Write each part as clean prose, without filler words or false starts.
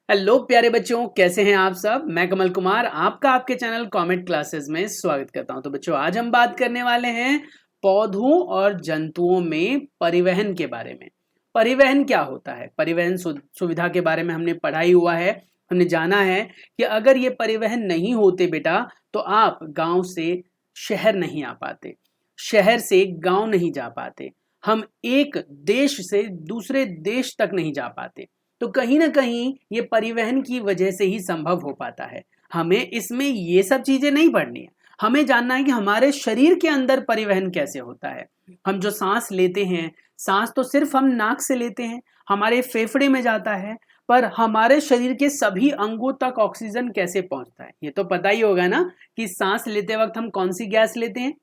Hello प्यारे बच्चों, कैसे हैं आप सब। मैं कमल कुमार आपका आपके चैनल कॉमेट क्लासेस में स्वागत करता हूं। तो बच्चों, आज हम बात करने वाले हैं पौधों और जंतुओं में परिवहन के बारे में। परिवहन क्या होता है, परिवहन सुविधा के बारे में हमने पढ़ा ही हुआ है। हमने जाना है कि अगर ये परिवहन नहीं होते बेटा तो आप गांव से शहर नहीं आ पाते, शहर से गांव नहीं जा पाते, हम एक देश से दूसरे देश तक नहीं जा पाते। तो कहीं ना कहीं ये परिवहन की वजह से ही संभव हो पाता है। हमें इसमें ये सब चीजें नहीं पढ़नी है, हमें जानना है कि हमारे शरीर के अंदर परिवहन कैसे होता है। हम जो सांस लेते हैं, सांस तो सिर्फ हम नाक से लेते हैं, हमारे फेफड़े में जाता है, पर हमारे शरीर के सभी अंगों तक ऑक्सीजन कैसे पहुंचता है ये तो पता ही होगा ना कि सांस लेते वक्त हम कौन सी गैस लेते हैं,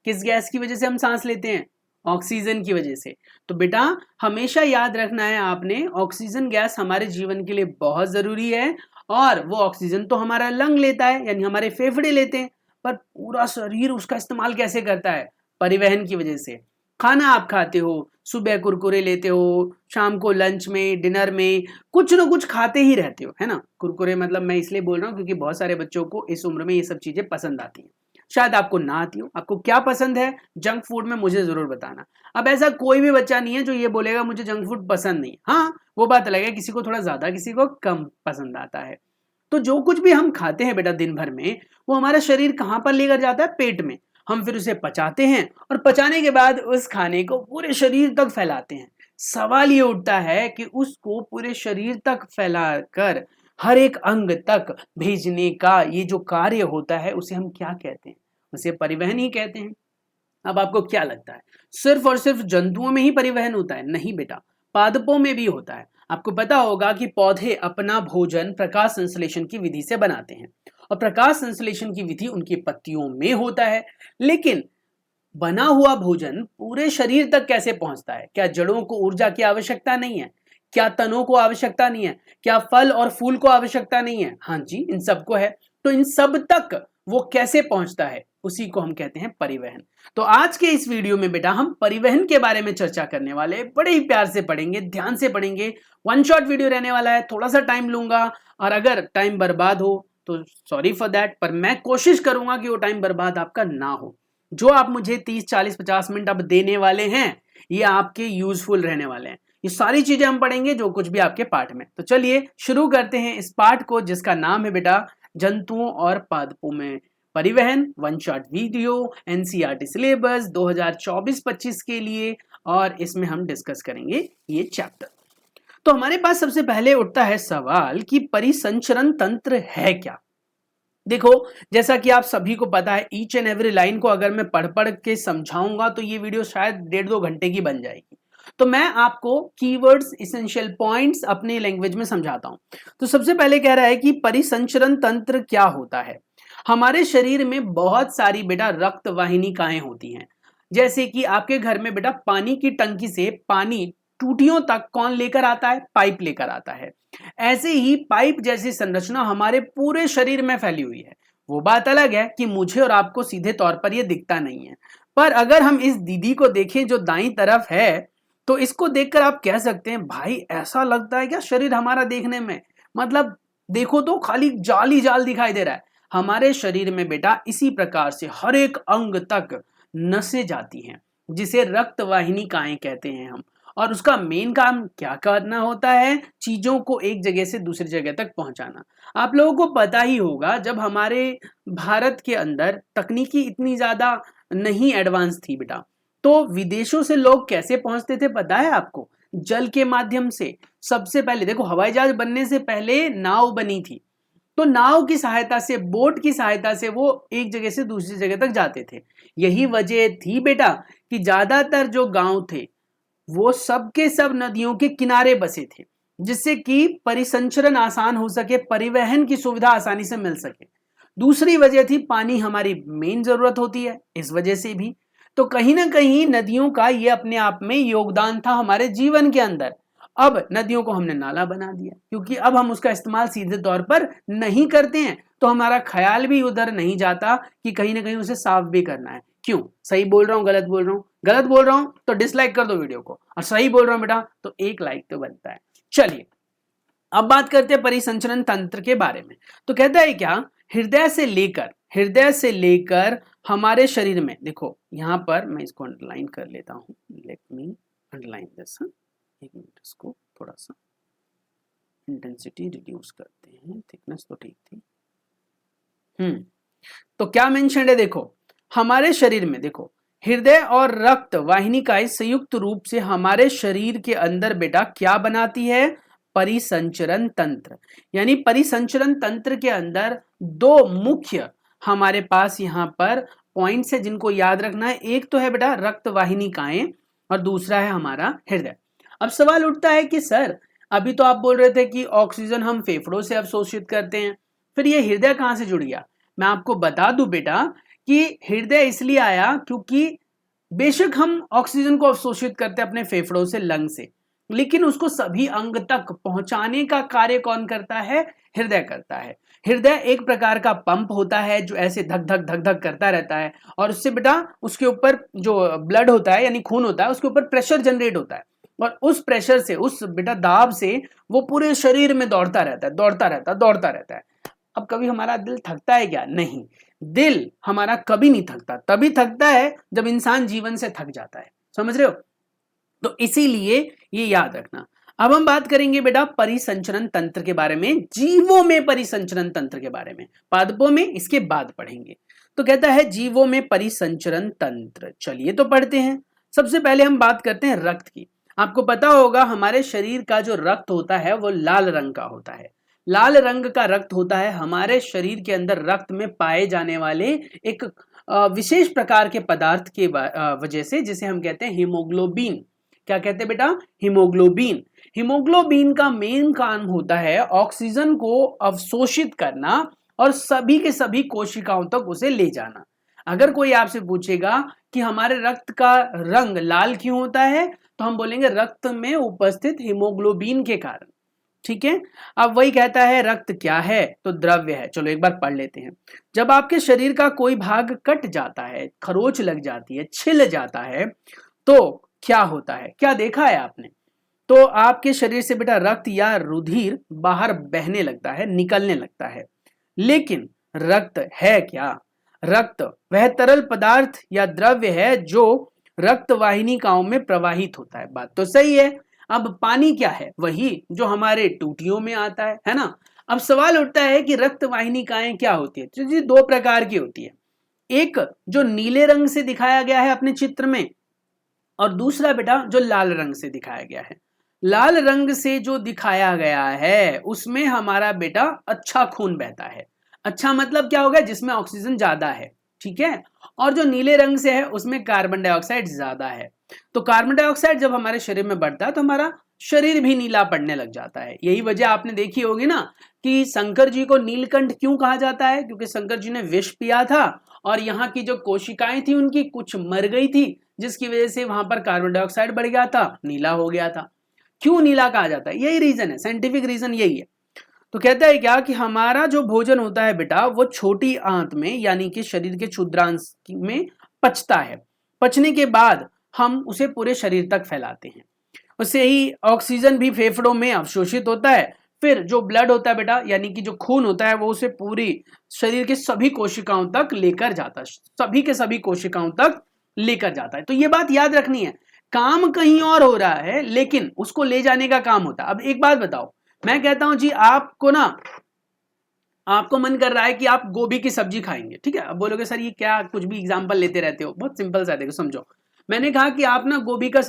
किस गैस की वजह से हम सांस लेते हैं, ऑक्सीजन की वजह से। तो बेटा हमेशा याद रखना है आपने, ऑक्सीजन गैस हमारे जीवन के लिए बहुत जरूरी है। और वो ऑक्सीजन तो हमारा लंग लेता है, यानी हमारे फेफड़े लेते हैं, पर पूरा शरीर उसका इस्तेमाल कैसे करता है, परिवहन की वजह से। खाना आप खाते हो, सुबह कुरकुरे लेते हो, शाम को लंच में डिनर में कुछ ना कुछ खाते ही रहते हो, है ना। कुरकुरे मतलब मैं इसलिए बोल रहा हूँ क्योंकि बहुत सारे बच्चों को इस उम्र में ये सब चीजें पसंद आती हैं। शायद आपको ना आती हो। आपको क्या पसंद है जंक फूड में, मुझे जरूर बताना। अब ऐसा कोई भी बच्चा नहीं है जो ये बोलेगा मुझे जंक फूड पसंद नहीं। हाँ, वो बात अलग है, किसी को थोड़ा ज्यादा किसी को कम पसंद आता है। तो जो कुछ भी हम खाते हैं बेटा दिन भर में, वो हमारा शरीर कहाँ पर लेकर जाता है, पेट में। हम फिर उसे पचाते हैं और पचाने के बाद उस खाने को पूरे शरीर तक फैलाते हैं। सवाल ये उठता है कि उसको पूरे शरीर तक फैलाकर हर एक अंग तक भेजने का ये जो कार्य होता है उसे हम क्या कहते हैं, उसे परिवहन ही कहते हैं। अब आपको क्या लगता है सिर्फ और सिर्फ जंतुओं में ही परिवहन होता है? नहीं बेटा, पादपों में भी होता है। आपको पता होगा कि पौधे अपना भोजन प्रकाश संश्लेषण की विधि से बनाते हैं, और प्रकाश संश्लेषण की विधि उनकी पत्तियों में होता है। लेकिन बना हुआ भोजन पूरे शरीर तक कैसे पहुंचता है? क्या जड़ों को ऊर्जा की आवश्यकता नहीं है? क्या तनों को आवश्यकता नहीं है? क्या फल और फूल को आवश्यकता नहीं है? हाँ जी, इन सबको है। तो इन सब तक वो कैसे पहुंचता है, उसी को हम कहते हैं परिवहन। तो आज के इस वीडियो में बेटा हम परिवहन के बारे में चर्चा करने वाले हैं। बड़े ही प्यार से पढ़ेंगे, ध्यान से पढ़ेंगे। वन शॉट वीडियो रहने वाला है, थोड़ा सा टाइम लूंगा, और अगर टाइम बर्बाद हो तो सॉरी फॉर दैट, पर मैं कोशिश करूंगा कि वो टाइम बर्बाद आपका ना हो। जो आप मुझे 30 40 50 मिनट अब देने वाले हैं, ये आपके यूजफुल रहने वाले हैं। ये सारी चीजें हम पढ़ेंगे जो कुछ भी आपके पाठ में। तो चलिए शुरू करते हैं इस पाठ को, जिसका नाम है बेटा जंतुओं और पादपों में परिवहन। One shot video, NCERT syllabus 2024-25 के लिए, और इसमें हम डिस्कस करेंगे ये चैप्टर। तो हमारे पास सबसे पहले उठता है सवाल कि परिसंचरण तंत्र है क्या। देखो, जैसा कि आप सभी को पता है, ईच एंड एवरी लाइन को अगर मैं पढ़ पढ़ के समझाऊंगा तो ये वीडियो शायद 1.5-2 घंटे की बन जाएगी। तो मैं आपको कीवर्ड्स, इसेंशियल पॉइंट्स अपने लैंग्वेज में समझाता हूं। तो सबसे पहले कह रहा है कि परिसंचरण तंत्र क्या होता है। हमारे शरीर में बहुत सारी बेटा रक्त वाहिनिकाएं होती हैं। जैसे कि आपके घर में बेटा पानी की टंकी से पानी टूटियों तक कौन लेकर आता है, पाइप लेकर आता है। ऐसे ही पाइप जैसी संरचना हमारे पूरे शरीर में फैली हुई है। वो बात अलग है कि मुझे और आपको सीधे तौर पर यह दिखता नहीं है, पर अगर हम इस दीदी को देखें जो दाईं तरफ है, तो इसको देखकर आप कह सकते हैं भाई ऐसा लगता है क्या शरीर हमारा देखने में, मतलब देखो तो खाली जाल ही जाल दिखाई दे रहा है। हमारे शरीर में बेटा इसी प्रकार से हर एक अंग तक नसें जाती हैं, जिसे रक्त वाहिनिकाएं कहते हैं हम। और उसका मेन काम क्या करना होता है, चीजों को एक जगह से दूसरी जगह तक पहुंचाना। आप लोगों को पता ही होगा, जब हमारे भारत के अंदर तकनीकी इतनी ज्यादा नहीं एडवांस थी बेटा, तो विदेशों से लोग कैसे पहुंचते थे पता है आपको? जल के माध्यम से। सबसे पहले देखो, हवाई जहाज बनने से पहले नाव बनी थी, तो नाव की सहायता से, बोट की सहायता से वो एक जगह से दूसरी जगह तक जाते थे। यही वजह थी बेटा कि ज्यादातर जो गांव थे वो सब के सब नदियों के किनारे बसे थे, जिससे कि परिसंचरण आसान हो सके, परिवहन की सुविधा आसानी से मिल सके। दूसरी वजह थी पानी हमारी मेन जरूरत होती है, इस वजह से भी। तो कहीं ना कहीं नदियों का ये अपने आप में योगदान था हमारे जीवन के अंदर। अब नदियों को हमने नाला बना दिया, क्योंकि अब हम उसका इस्तेमाल सीधे तौर पर नहीं करते हैं, तो हमारा ख्याल भी उधर नहीं जाता कि कहीं ना कहीं उसे साफ भी करना है। क्यों? सही बोल रहा हूं, गलत बोल रहा हूं? गलत बोल रहा हूं तो डिसलाइक कर दो वीडियो को, और सही बोल रहा हूं बेटा तो एक लाइक तो बनता है। चलिए अब बात करते हैं परिसंचरण तंत्र के बारे में। तो कहता है क्या, हृदय से लेकर हमारे शरीर में, देखो यहां पर मैं इसको अंडरलाइन कर लेता हूं, लेट मी अंडरलाइन दिस। एक मिनट, इसको थोड़ा सा इंटेंसिटी रिड्यूस करते हैं, थिकनेस तो ठीक थी। तो क्या मेंशन है, देखो हमारे शरीर में, देखो हृदय और रक्त वाहिनिकाएं संयुक्त रूप से हमारे शरीर के अंदर बेटा क्या बनाती है, परिसंचरण तंत्र। यानी परिसंचरण तंत्र के अंदर दो मुख्य हमारे पास यहां पर पॉइंट्स है जिनको याद रखना है। एक तो है बेटा रक्त वाहिनिकाएं और दूसरा है हमारा हृदय। अब सवाल उठता है कि सर अभी तो आप बोल रहे थे कि ऑक्सीजन हम फेफड़ों से अवशोषित करते हैं, फिर ये हृदय कहां से जुड़ गया। मैं आपको बता दूं बेटा कि हृदय इसलिए आया क्योंकि बेशक हम ऑक्सीजन को अवशोषित करते हैं अपने फेफड़ों से, लंग से, लेकिन उसको सभी अंग तक पहुंचाने का कार्य कौन करता है, हृदय करता है। हृदय एक प्रकार का पंप होता है जो ऐसे धक धक धक धक करता रहता है और उससे बेटा उसके ऊपर जो ब्लड होता है यानी खून होता है उसके ऊपर प्रेशर जनरेट होता है और उस प्रेशर से, उस बेटा दाब से वो पूरे शरीर में दौड़ता रहता है, दौड़ता रहता है। अब कभी हमारा दिल थकता है क्या, नहीं, दिल हमारा कभी नहीं थकता, तभी थकता है जब इंसान जीवन से थक जाता है, समझ रहे हो। तो इसीलिए ये याद रखना। अब हम बात करेंगे बेटा परिसंचरण तंत्र के बारे में, जीवों में परिसंचरण तंत्र के बारे में, पादपों में इसके बाद पढ़ेंगे। तो कहता है जीवों में परिसंचरण तंत्र, चलिए तो पढ़ते हैं। सबसे पहले हम बात करते हैं रक्त की। आपको पता होगा हमारे शरीर का जो रक्त होता है वो लाल रंग का होता है। लाल रंग का रक्त होता है हमारे शरीर के अंदर रक्त में पाए जाने वाले एक विशेष प्रकार के पदार्थ के वजह से, जिसे हम कहते हैं हीमोग्लोबिन। क्या कहते हैं बेटा, हीमोग्लोबिन। हीमोग्लोबिन का मेन काम होता है ऑक्सीजन को अवशोषित करना और सभी के सभी कोशिकाओं तक उसे ले जाना। अगर कोई आपसे पूछेगा कि हमारे रक्त का रंग लाल क्यों होता है, तो हम बोलेंगे रक्त में उपस्थित हीमोग्लोबिन के कारण, ठीक है। अब वही कहता है रक्त क्या है, तो द्रव्य है। चलो एक बार पढ़ लेते हैं। जब आपके शरीर का कोई भाग कट जाता है, खरोच लग जाती है, छिल जाता है, तो क्या होता है, क्या देखा है आपने, तो आपके शरीर से बेटा रक्त या रुधिर बाहर बहने लगता है, निकलने लगता है। लेकिन रक्त है क्या, रक्त वह तरल पदार्थ या द्रव्य है जो रक्त वाहिनिकाओं में प्रवाहित होता है। बात तो सही है। अब पानी क्या है, वही जो हमारे टूटियों में आता है ना। अब सवाल उठता है कि रक्त वाहिनिकाएं क्या होती है, तो जी दो प्रकार की होती है। एक जो नीले रंग से दिखाया गया है अपने चित्र में, और दूसरा बेटा जो लाल रंग से दिखाया गया है। लाल रंग से जो दिखाया गया है उसमें हमारा बेटा अच्छा खून बहता है। अच्छा मतलब क्या होगा, जिसमें ऑक्सीजन ज्यादा है, ठीक है। और जो नीले रंग से है उसमें कार्बन डाइऑक्साइड ज्यादा है। तो कार्बन डाइऑक्साइड जब हमारे शरीर में बढ़ता है तो हमारा शरीर भी नीला पड़ने लग जाता है। यही वजह आपने देखी होगी ना कि शंकर जी को नीलकंठ क्यों कहा जाता है, क्योंकि शंकर जी ने विष पिया था और यहाँ की जो कोशिकाएं थी उनकी कुछ मर गई थी, जिसकी वजह से वहां पर कार्बन डाइऑक्साइड बढ़ गया था, नीला हो गया था। क्यों नीला कहा जाता है, यही रीजन है, साइंटिफिक रीजन यही है। तो कहता है क्या कि हमारा जो भोजन होता है बेटा वो छोटी आंत में यानी कि शरीर के क्षुद्रांश में पचता है। पचने के बाद हम उसे पूरे शरीर तक फैलाते हैं। उससे ही ऑक्सीजन भी फेफड़ों में अवशोषित होता है। फिर जो ब्लड होता है बेटा यानी कि जो खून होता है वो उसे पूरी शरीर के सभी कोशिकाओं तक लेकर जाता है, सभी के सभी कोशिकाओं तक लेकर जाता है। तो ये बात याद रखनी है, काम कहीं और हो रहा है लेकिन उसको ले जाने का काम होता है। अब एक बात बताओ, मैं कहता हूं जी आपको मन कर रहा है कि आप गोभी की सब्जी खाएंगे, ठीक है। अब बोलोगे सर ये क्या कुछ भी एग्जांपल लेते रहते हो, बहुत सिंपल सा देखो समझो। मैंने कहा कि आप ना गोभी की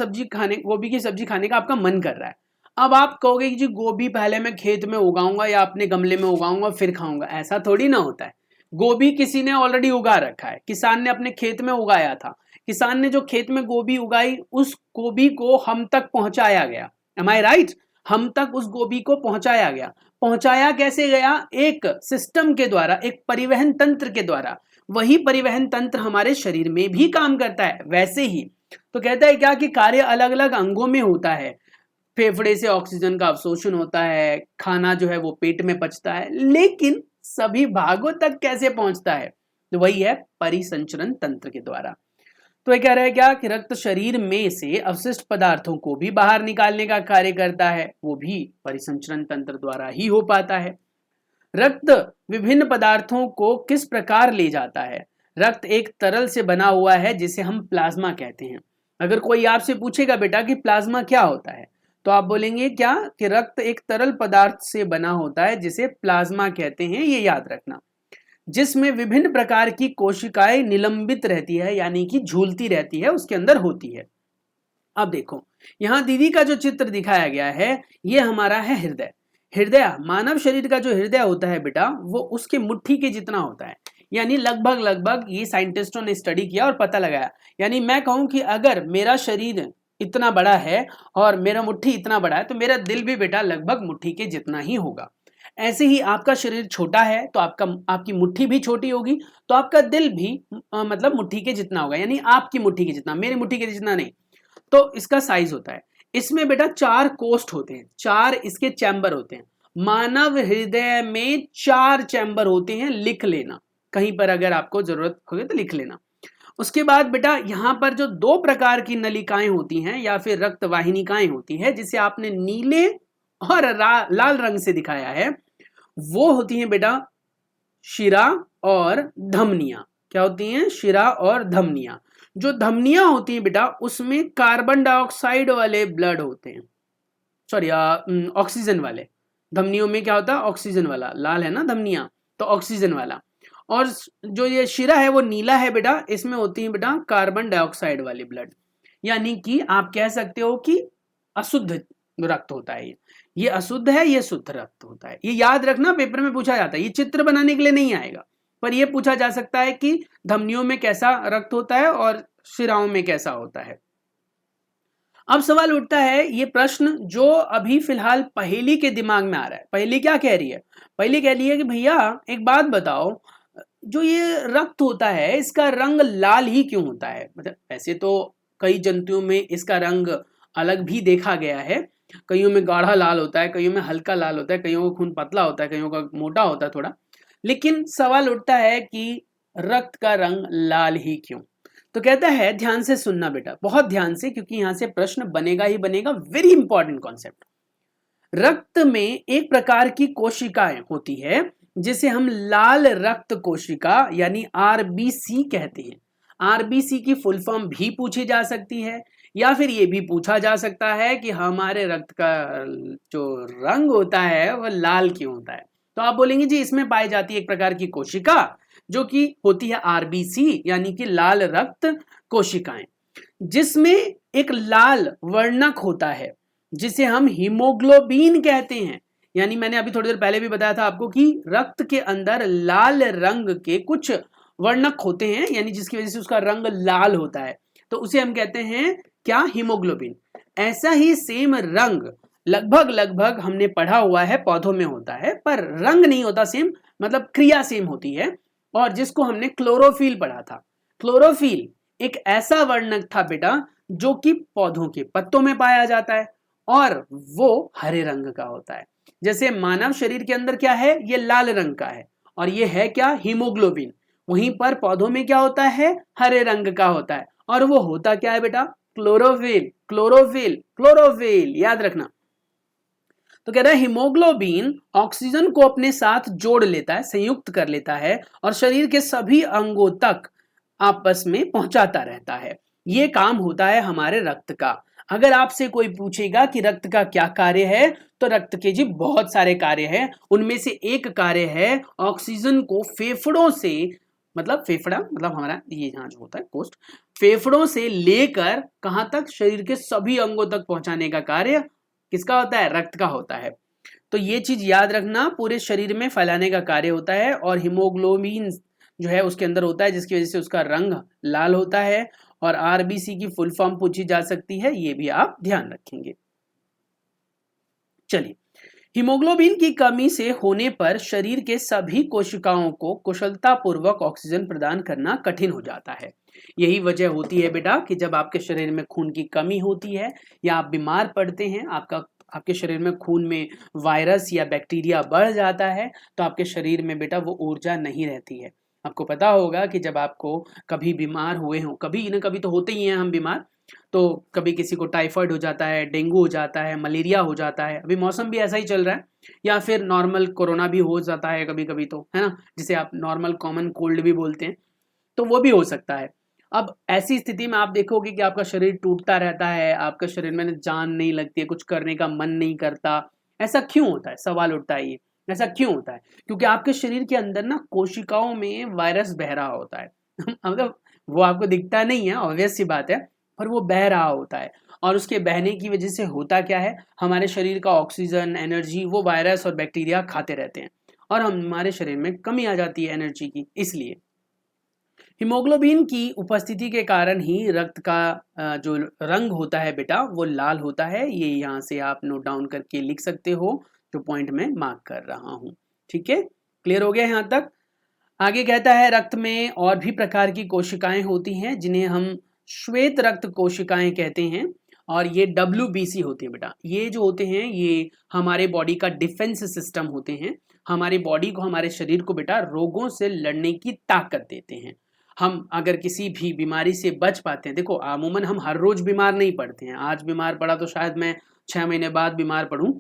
सब्जी खाने का आपका मन कर रहा है। अब आप कहोगे कि जी गोभी पहले मैं खेत में उगाऊंगा या अपने गमले में उगाऊंगा फिर खाऊंगा, ऐसा थोड़ी ना होता है। गोभी किसी ने ऑलरेडी उगा रखा है, किसान ने अपने खेत में उगाया था। किसान ने जो खेत में गोभी उगाई उस गोभी को हम तक पहुंचाया गया, एम आई राइट, हम तक उस गोभी को पहुंचाया गया। पहुंचाया कैसे गया, एक सिस्टम के द्वारा, एक परिवहन तंत्र के द्वारा। वही परिवहन तंत्र हमारे शरीर में भी काम करता है वैसे ही। तो कहता है क्या कि कार्य अलग अलग अंगों में होता है। फेफड़े से ऑक्सीजन का अवशोषण होता है, खाना जो है वो पेट में पचता है, लेकिन सभी भागों तक कैसे पहुंचता है, तो वही है परिसंचरण तंत्र के द्वारा। तो ये कह रहा है क्या कि रक्त शरीर में से अवशिष्ट पदार्थों को भी बाहर निकालने का कार्य करता है, वो भी परिसंचरण तंत्र द्वारा ही हो पाता है। रक्त विभिन्न पदार्थों को किस प्रकार ले जाता है? रक्त एक तरल से बना हुआ है जिसे हम प्लाज्मा कहते हैं। अगर कोई आपसे पूछेगा बेटा कि प्लाज्मा क्या होता है, तो आप बोलेंगे क्या कि रक्त एक तरल पदार्थ से बना होता है जिसे प्लाज्मा कहते हैं, ये याद रखना, जिसमें विभिन्न प्रकार की कोशिकाएं निलंबित रहती है, यानी कि झूलती रहती है, उसके अंदर होती है। अब देखो यहां दीदी का जो चित्र दिखाया गया है, ये हमारा है हृदय। हृदय, मानव शरीर का जो हृदय होता है बेटा, वो उसके मुट्ठी के जितना होता है, यानी लगभग लगभग ये साइंटिस्टों ने स्टडी किया और पता लगाया। यानी मैं कहूं कि अगर मेरा शरीर इतना बड़ा है और मेरा मुट्ठी इतना बड़ा है, तो मेरा दिल भी बेटा लगभग मुट्ठी के जितना ही होगा। ऐसे ही आपका शरीर छोटा है तो आपकी मुट्ठी भी छोटी होगी, तो आपका दिल भी मतलब मुट्ठी के जितना होगा, यानी आपकी मुट्ठी के जितना, मेरी मुट्ठी के जितना नहीं। तो इसका साइज होता है। इसमें बेटा 4 कोष्ठ होते हैं, 4 इसके चैम्बर होते हैं। मानव हृदय में 4 चैम्बर होते हैं, लिख लेना, कहीं पर अगर आपको जरूरत होगी तो लिख लेना। उसके बाद बेटा यहाँ पर जो 2 प्रकार की नलिकाएं होती हैं या फिर रक्त वाहिनिकाएं होती है, जिसे आपने नीले और लाल रंग से दिखाया है, वो होती हैं बेटा शिरा और धमनियां। क्या होती हैं? शिरा और धमनियां। जो धमनियां होती हैं बेटा, उसमें कार्बन डाइऑक्साइड वाले ब्लड होते हैं, सॉरी ऑक्सीजन वाले। धमनियों में क्या होता है? ऑक्सीजन वाला। लाल है ना धमनियां, तो ऑक्सीजन वाला। और जो ये शिरा है वो नीला है बेटा, इसमें होती है बेटा कार्बन डाइऑक्साइड वाली ब्लड। यानी कि आप कह सकते हो कि अशुद्ध रक्त होता है ये अशुद्ध है, ये शुद्ध रक्त होता है। ये याद रखना, पेपर में पूछा जाता है। ये चित्र बनाने के लिए नहीं आएगा, पर यह पूछा जा सकता है कि धमनियों में कैसा रक्त होता है और शिराओं में कैसा होता है। अब सवाल उठता है ये प्रश्न जो अभी फिलहाल पहेली के दिमाग में आ रहा है। पहेली क्या कह रही है? पहेली कह रही है कि भैया एक बात बताओ, जो ये रक्त होता है इसका रंग लाल ही क्यों होता है? मतलब ऐसे तो कई जंतुओं में इसका रंग अलग भी देखा गया है, कईयों में गाढ़ा लाल होता है, कईयों में हल्का लाल होता है, कईयों का खून पतला होता है, कईयों का मोटा होता है थोड़ा। लेकिन सवाल उठता है कि रक्त का रंग लाल ही क्यों? तो कहता है ध्यान से सुनना बेटा, बहुत ध्यान से, क्योंकि यहां से प्रश्न बनेगा ही बनेगा। Very important concept. रक्त में एक प्रकार की कोशिकाएं होती है जिसे हम लाल रक्त कोशिका यानी आरबीसी कहते हैं। आरबीसी की फुल फॉर्म भी पूछी जा सकती है, या फिर ये भी पूछा जा सकता है कि हमारे रक्त का जो रंग होता है वह लाल क्यों होता है। तो आप बोलेंगे जी इसमें पाई जाती है एक प्रकार की कोशिका जो कि होती है आरबीसी यानी कि लाल रक्त कोशिकाएं, जिसमें एक लाल वर्णक होता है जिसे हम हीमोग्लोबिन कहते हैं। यानी मैंने अभी थोड़ी देर पहले भी बताया था आपको कि रक्त के अंदर लाल रंग के कुछ वर्णक होते हैं, यानी जिसकी वजह से उसका रंग लाल होता है, तो उसे हम कहते हैं क्या? हीमोग्लोबिन। ऐसा ही सेम रंग लगभग लगभग हमने पढ़ा हुआ है पौधों में होता है, पर रंग नहीं होता सेम, मतलब क्रिया सेम होती है, और जिसको हमने क्लोरोफिल पढ़ा था। क्लोरोफिल एक ऐसा वर्णक था बेटा जो कि पौधों के पत्तों में पाया जाता है और वो हरे रंग का होता है। जैसे मानव शरीर के अंदर क्या है? ये लाल रंग का है और ये है क्या? हीमोग्लोबिन। वहीं पर पौधों में क्या होता है? हरे रंग का होता है, और वो होता क्या है बेटा? क्लोरोफिल। क्लोरोफिल क्लोरोफिल याद रखना। तो कह रहा है हीमोग्लोबिन ऑक्सीजन को अपने साथ जोड़ लेता है, संयुक्त कर लेता है और शरीर के सभी अंगों तक आपस में पहुंचाता रहता है। ये काम होता है हमारे रक्त का। अगर आपसे कोई पूछेगा कि रक्त का क्या कार्य है, तो रक्त के जी बहुत सारे कार्य हैं। उनमें से एक कार्य है ऑक्सीजन को फेफड़ों से, मतलब फेफड़ा मतलब हमारा ये यहाँ जो होता है कोष्ठ, फेफड़ों से लेकर कहां तक? शरीर के सभी अंगों तक पहुंचाने का कार्य किसका होता है? रक्त का होता है। तो ये चीज याद रखना, पूरे शरीर में फैलाने का कार्य होता है और हीमोग्लोबिन जो है उसके अंदर होता है, जिसकी वजह से उसका रंग लाल होता है। और आरबीसी की फुल फॉर्म पूछी जा सकती है, ये भी आप ध्यान रखेंगे। चलिए, हीमोग्लोबिन की कमी से होने पर शरीर के सभी कोशिकाओं को कुशलतापूर्वक ऑक्सीजन प्रदान करना कठिन हो जाता है। यही वजह होती है बेटा कि जब आपके शरीर में खून की कमी होती है या आप बीमार पड़ते हैं, आपके शरीर में खून में वायरस या बैक्टीरिया बढ़ जाता है, तो आपके शरीर में बेटा वो ऊर्जा नहीं रहती है। आपको पता होगा कि जब आपको कभी बीमार हुए हो, कभी ना कभी तो होते ही हैं हम बीमार, तो कभी किसी को टाइफाइड हो जाता है, डेंगू हो जाता है, मलेरिया हो जाता है, अभी मौसम भी ऐसा ही चल रहा है, या फिर नॉर्मल कोरोना भी हो जाता है कभी कभी, तो है ना, जिसे आप नॉर्मल कॉमन कोल्ड भी बोलते हैं, तो वो भी हो सकता है। अब ऐसी स्थिति में आप देखोगे कि आपका शरीर टूटता रहता है, आपका शरीर में जान नहीं लगती है, कुछ करने का मन नहीं करता। ऐसा क्यों होता है? सवाल उठता है ये, ऐसा क्यों होता है? क्योंकि आपके शरीर के अंदर ना कोशिकाओं में वायरस बह रहा होता है मतलब वो आपको दिखता नहीं है, ऑब्वियस सी बात है, पर वो बह रहा होता है। और उसके बहने की वजह से होता क्या है, हमारे शरीर का ऑक्सीजन, एनर्जी वो वायरस और बैक्टीरिया खाते रहते हैं, और हमारे शरीर में कमी आ जाती है एनर्जी की। इसलिए हीमोग्लोबिन की उपस्थिति के कारण ही रक्त का जो रंग होता है बेटा वो लाल होता है। ये यहाँ से आप नोट डाउन करके लिख सकते हो, जो पॉइंट में मार्क कर रहा हूँ। ठीक है, क्लियर हो गया यहाँ तक? आगे कहता है रक्त में और भी प्रकार की कोशिकाएं होती हैं जिन्हें हम श्वेत रक्त कोशिकाएं कहते हैं, और ये WBC होती है बेटा। ये जो होते हैं ये हमारे बॉडी का डिफेंस सिस्टम होते हैं, हमारी बॉडी को, हमारे शरीर को बेटा रोगों से लड़ने की ताकत देते हैं। हम अगर किसी भी बीमारी से बच पाते हैं, देखो अमूमन हम हर रोज बीमार नहीं पड़ते हैं, आज बीमार पड़ा तो शायद मैं 6 महीने बाद बीमार पड़ूं,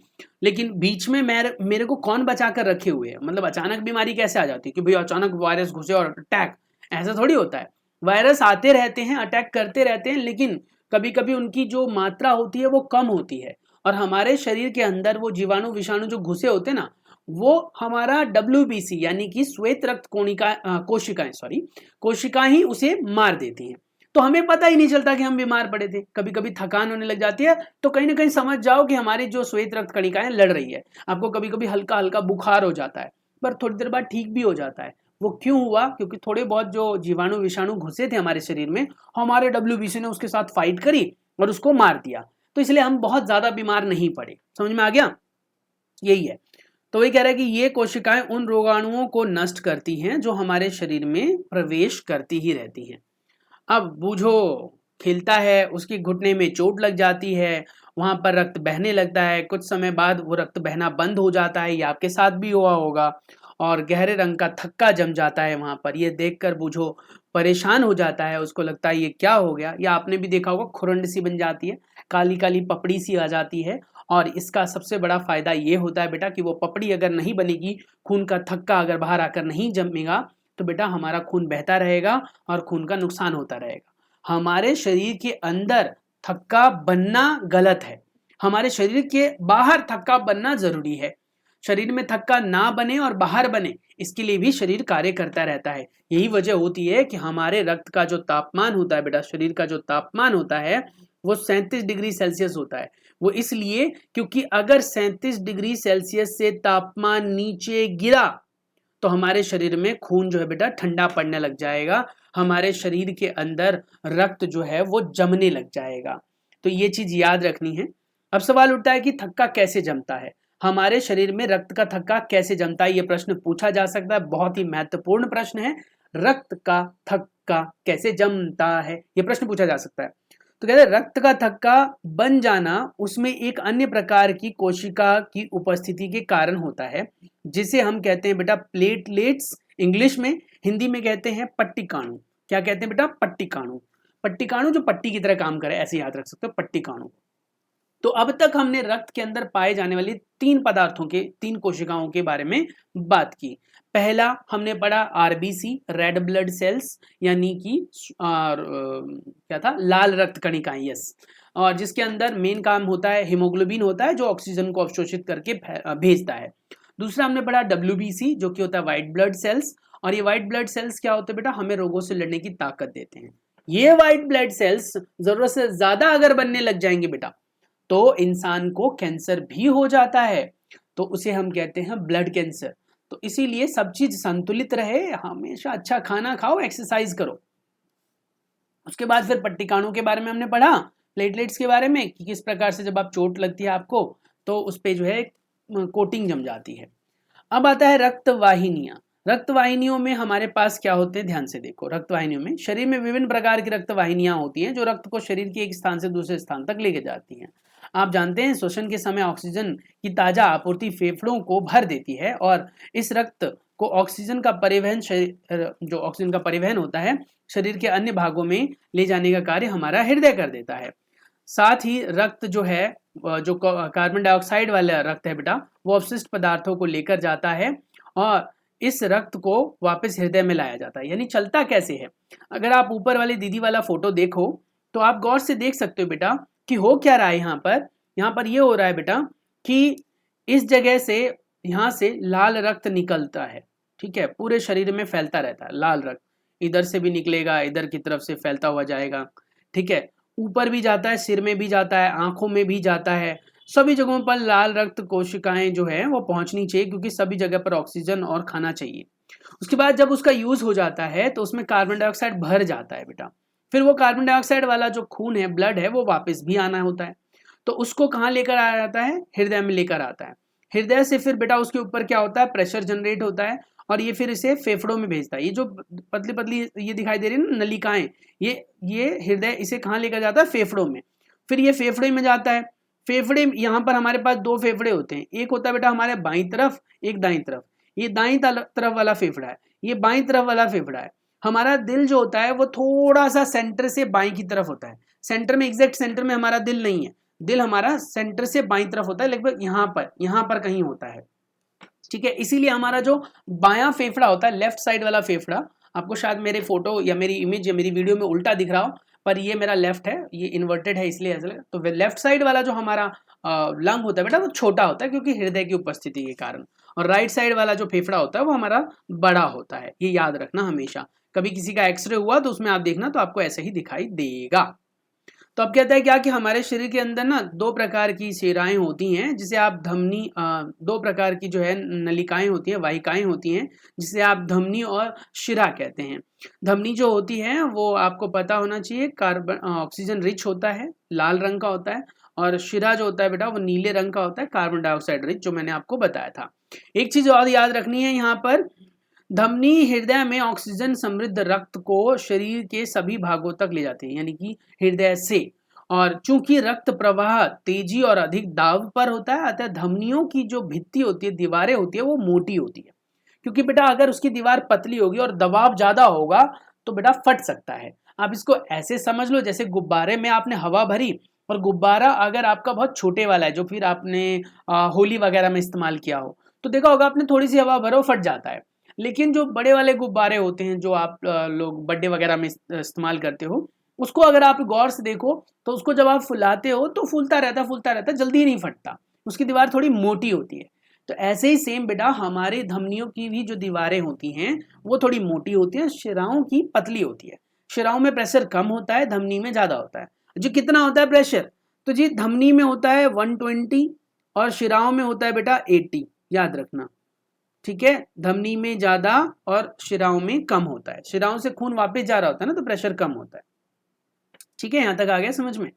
लेकिन बीच में मेरे को कौन बचा कर रखे हुए है? मतलब अचानक बीमारी कैसे आ जाती है कि भाई अचानक वायरस घुसे और अटैक, ऐसा थोड़ी होता है। वायरस आते रहते हैं, अटैक करते रहते हैं, लेकिन कभी कभी उनकी जो मात्रा होती है वो कम होती है, और हमारे शरीर के अंदर वो जीवाणु विषाणु जो घुसे होते हैं ना, वो हमारा WBC यानी कि श्वेत रक्त कोशिकाएं ही उसे मार देती हैं। तो हमें पता ही नहीं चलता कि हम बीमार पड़े थे। कभी कभी थकान होने लग जाती है, तो कहीं ना कहीं समझ जाओ कि हमारी जो श्वेत रक्त कणिकाएं लड़ रही है। आपको कभी कभी हल्का हल्का बुखार हो जाता है, पर थोड़ी देर बाद ठीक भी हो जाता है। वो क्यों हुआ? क्योंकि थोड़े बहुत जो जीवाणु विषाणु घुसे थे हमारे शरीर में, हमारे WBC ने उसके साथ फाइट करी और उसको मार दिया, तो इसलिए हम बहुत ज्यादा बीमार नहीं पड़े। समझ में आ गया? यही है। तो वही कह रहा है कि ये कोशिकाएं उन रोगाणुओं को नष्ट करती हैं जो हमारे शरीर में प्रवेश करती ही रहती हैं। अब बूझो, खेलता है, उसकी घुटने में चोट लग जाती है, वहां पर रक्त बहने लगता है, कुछ समय बाद वो रक्त बहना बंद हो जाता है, ये आपके साथ भी हुआ होगा, और गहरे रंग का थक्का जम जाता है वहां पर। ये देखकर बूझो परेशान हो जाता है, उसको लगता है ये क्या हो गया। या आपने भी देखा होगा खुरंड सी बन जाती है, काली काली पपड़ी सी आ जाती है, और इसका सबसे बड़ा फायदा ये होता है बेटा कि वो पपड़ी अगर नहीं बनेगी, खून का थक्का अगर बाहर आकर नहीं जमेगा, तो बेटा हमारा खून बहता रहेगा और खून का नुकसान होता रहेगा। हमारे शरीर के अंदर थक्का बनना गलत है, हमारे शरीर के बाहर थक्का बनना जरूरी है। शरीर में थक्का ना बने और बाहर बने, इसके लिए भी शरीर कार्य करता रहता है। यही वजह होती है कि हमारे रक्त का जो तापमान होता है बेटा, शरीर का जो तापमान होता है वो 37 डिग्री सेल्सियस होता है। वो इसलिए क्योंकि अगर 37 डिग्री सेल्सियस से तापमान नीचे गिरा तो हमारे शरीर में खून जो है बेटा ठंडा पड़ने लग जाएगा, हमारे शरीर के अंदर रक्त जो है वो जमने लग जाएगा। तो ये चीज याद रखनी है। अब सवाल उठता है कि थक्का कैसे जमता है, हमारे शरीर में रक्त का थक्का कैसे जमता है? ये प्रश्न पूछा जा सकता है, बहुत ही महत्वपूर्ण प्रश्न है। रक्त का थक्का कैसे जमता है, ये प्रश्न पूछा जा सकता है। तो कहते हैं रक्त का थक्का बन जाना उसमें एक अन्य प्रकार की कोशिका की उपस्थिति के कारण होता है, जिसे हम कहते हैं बेटा प्लेटलेट्स, इंग्लिश में, हिंदी में कहते हैं पट्टिकाणु। क्या कहते हैं बेटा? पट्टिकाणु। पट्टिकाणु जो पट्टी की तरह काम करे, ऐसे याद रख सकते हो, पट्टिकाणु। तो अब तक हमने रक्त के अंदर पाए जाने वाली 3 कोशिकाओं के बारे में बात की। पहला हमने पढ़ा RBC, रेड ब्लड सेल्स, यानी कि क्या था, लाल रक्त कणिकाएं, यस, और जिसके अंदर मेन काम होता है हीमोग्लोबिन होता है जो ऑक्सीजन को अवशोषित करके भेजता है। दूसरा हमने पढ़ा WBC जो कि होता है व्हाइट ब्लड सेल्स, और ये व्हाइट ब्लड सेल्स क्या होते हैं बेटा? हमें रोगों से लड़ने की ताकत देते हैं। ये व्हाइट ब्लड सेल्स जरूरत से ज्यादा अगर बनने लग जाएंगे बेटा, तो इंसान को कैंसर भी हो जाता है, तो उसे हम कहते हैं ब्लड कैंसर। तो इसीलिए सब चीज संतुलित रहे, हमेशा अच्छा खाना खाओ, एक्सरसाइज करो। उसके बाद फिर पट्टिकाणु के बारे में हमने पढ़ा, प्लेटलेट्स के बारे में, कि किस प्रकार से जब आप चोट लगती है आपको तो उस पे जो है कोटिंग जम जाती है। अब आता है रक्त वाहिनियां। रक्त वाहिनियों में हमारे पास क्या होते हैं, ध्यान से देखो। रक्त वाहिनियों में शरीर में विभिन्न प्रकार की रक्त वाहिनियां होती हैं जो रक्त को शरीर के एक स्थान से दूसरे स्थान तक लेके जाती हैं। आप जानते हैं श्वसन के समय ऑक्सीजन की ताजा आपूर्ति फेफड़ों को भर देती है और इस रक्त को ऑक्सीजन का परिवहन जो ऑक्सीजन का परिवहन होता है शरीर के अन्य भागों में ले जाने का कार्य हमारा हृदय कर देता है। साथ ही रक्त जो है जो कार्बन डाइऑक्साइड वाला रक्त है बेटा वो अवशिष्ट पदार्थों को लेकर जाता है और इस रक्त को वापस हृदय में लाया जाता है। यानी चलता कैसे है, अगर आप ऊपर वाली दीदी वाला फोटो देखो तो आप गौर से देख सकते हो बेटा कि हो क्या रहा है। यहाँ पर ये हो रहा है बेटा कि इस जगह से यहाँ से लाल रक्त निकलता है, ठीक है, पूरे शरीर में फैलता रहता है लाल रक्त, इधर से भी निकलेगा, इधर की तरफ से फैलता हुआ जाएगा, ठीक है, ऊपर भी जाता है, सिर में भी जाता है, आंखों में भी जाता है, सभी जगहों पर लाल रक्त कोशिकाएं जो है वो पहुंचनी चाहिए क्योंकि सभी जगह पर ऑक्सीजन और खाना चाहिए। उसके बाद जब उसका यूज हो जाता है तो उसमें कार्बन डाइऑक्साइड भर जाता है बेटा, फिर वो कार्बन डाइऑक्साइड वाला जो खून है, ब्लड है, वो वापस भी आना होता है। तो उसको कहाँ लेकर आया जाता है, हृदय में लेकर आता है। हृदय से फिर बेटा उसके ऊपर क्या होता है, प्रेशर जनरेट होता है और ये फिर इसे फेफड़ों में भेजता है। ये जो पतली पतली ये दिखाई दे रही है ना नलिकाएं, ये हृदय इसे कहाँ लेकर जाता है, फेफड़ों में। फिर ये फेफड़े में जाता है। फेफड़े यहाँ पर हमारे पास दो फेफड़े होते हैं, एक होता है बेटा हमारे बाईं तरफ, एक दाईं तरफ। ये दाईं तरफ वाला फेफड़ा है, ये बाईं तरफ वाला फेफड़ा है। हमारा दिल जो होता है वो थोड़ा सा सेंटर से बाईं की तरफ होता है। सेंटर में, एग्जैक्ट सेंटर में हमारा दिल नहीं है, दिल हमारा सेंटर से बाईं तरफ होता है, लगभग यहाँ पर कहीं होता है, ठीक है। इसीलिए हमारा जो बायां फेफड़ा होता है, लेफ्ट साइड वाला फेफड़ा, आपको शायद मेरे फोटो या मेरी इमेज या मेरी वीडियो में उल्टा दिख रहा हो, पर ये मेरा लेफ्ट है, ये इन्वर्टेड है इसलिए ऐसा लगा। तो लेफ्ट साइड वाला जो हमारा लंग होता है बेटा वो छोटा होता है क्योंकि हृदय की उपस्थिति के कारण, और राइट साइड वाला जो फेफड़ा होता है वो हमारा बड़ा होता है। ये याद रखना हमेशा, कभी किसी का एक्सरे हुआ तो उसमें आप देखना तो आपको ऐसे ही दिखाई देगा। तो अब कहता है क्या कि हमारे शरीर के अंदर ना दो प्रकार की शिराएं होती हैं जिसे आप धमनी, दो प्रकार की जो है नलिकाएं होती हैं, वाहिकाएं होती हैं जिसे आप धमनी और शिरा कहते हैं। धमनी जो होती है वो आपको पता होना चाहिए, कार्बन ऑक्सीजन रिच होता है, लाल रंग का होता है, और शिरा जो होता है बेटा वो नीले रंग का होता है, कार्बन डाइऑक्साइड रिच, जो मैंने आपको बताया था। एक चीज और याद रखनी है, यहाँ पर धमनी हृदय में ऑक्सीजन समृद्ध रक्त को शरीर के सभी भागों तक ले जाती है, यानी कि हृदय से। और चूंकि रक्त प्रवाह तेजी और अधिक दाब पर होता है, अतः धमनियों की जो भित्ति होती है, दीवारें होती है, वो मोटी होती है। क्योंकि बेटा अगर उसकी दीवार पतली होगी और दबाव ज्यादा होगा तो बेटा फट सकता है। आप इसको ऐसे समझ लो जैसे गुब्बारे में आपने हवा भरी, और गुब्बारा अगर आपका बहुत छोटे वाला है जो फिर आपने होली वगैरह में इस्तेमाल किया हो, तो देखा होगा आपने थोड़ी सी हवा भरो फट जाता है। लेकिन जो बड़े वाले गुब्बारे होते हैं जो आप लोग बर्थडे वगैरह में इस्तेमाल करते हो, उसको अगर आप गौर से देखो तो उसको जब आप फुलाते हो तो फूलता रहता, जल्दी ही नहीं फटता, उसकी दीवार थोड़ी मोटी होती है। तो ऐसे ही सेम बेटा हमारे धमनियों की भी जो दीवारें होती हैं वो थोड़ी मोटी होती है, शिराओं की पतली होती है। शिराओं में प्रेशर कम होता है, धमनी में ज्यादा होता है। जो कितना होता है प्रेशर, तो जी धमनी में होता है 120 और शिराओं में होता है बेटा 80, याद रखना, ठीक है। धमनी में ज्यादा और शिराओं में कम होता है, शिराओं से खून वापस जा रहा होता है ना तो प्रेशर कम होता है, ठीक है। यहां तक आ गया समझ में।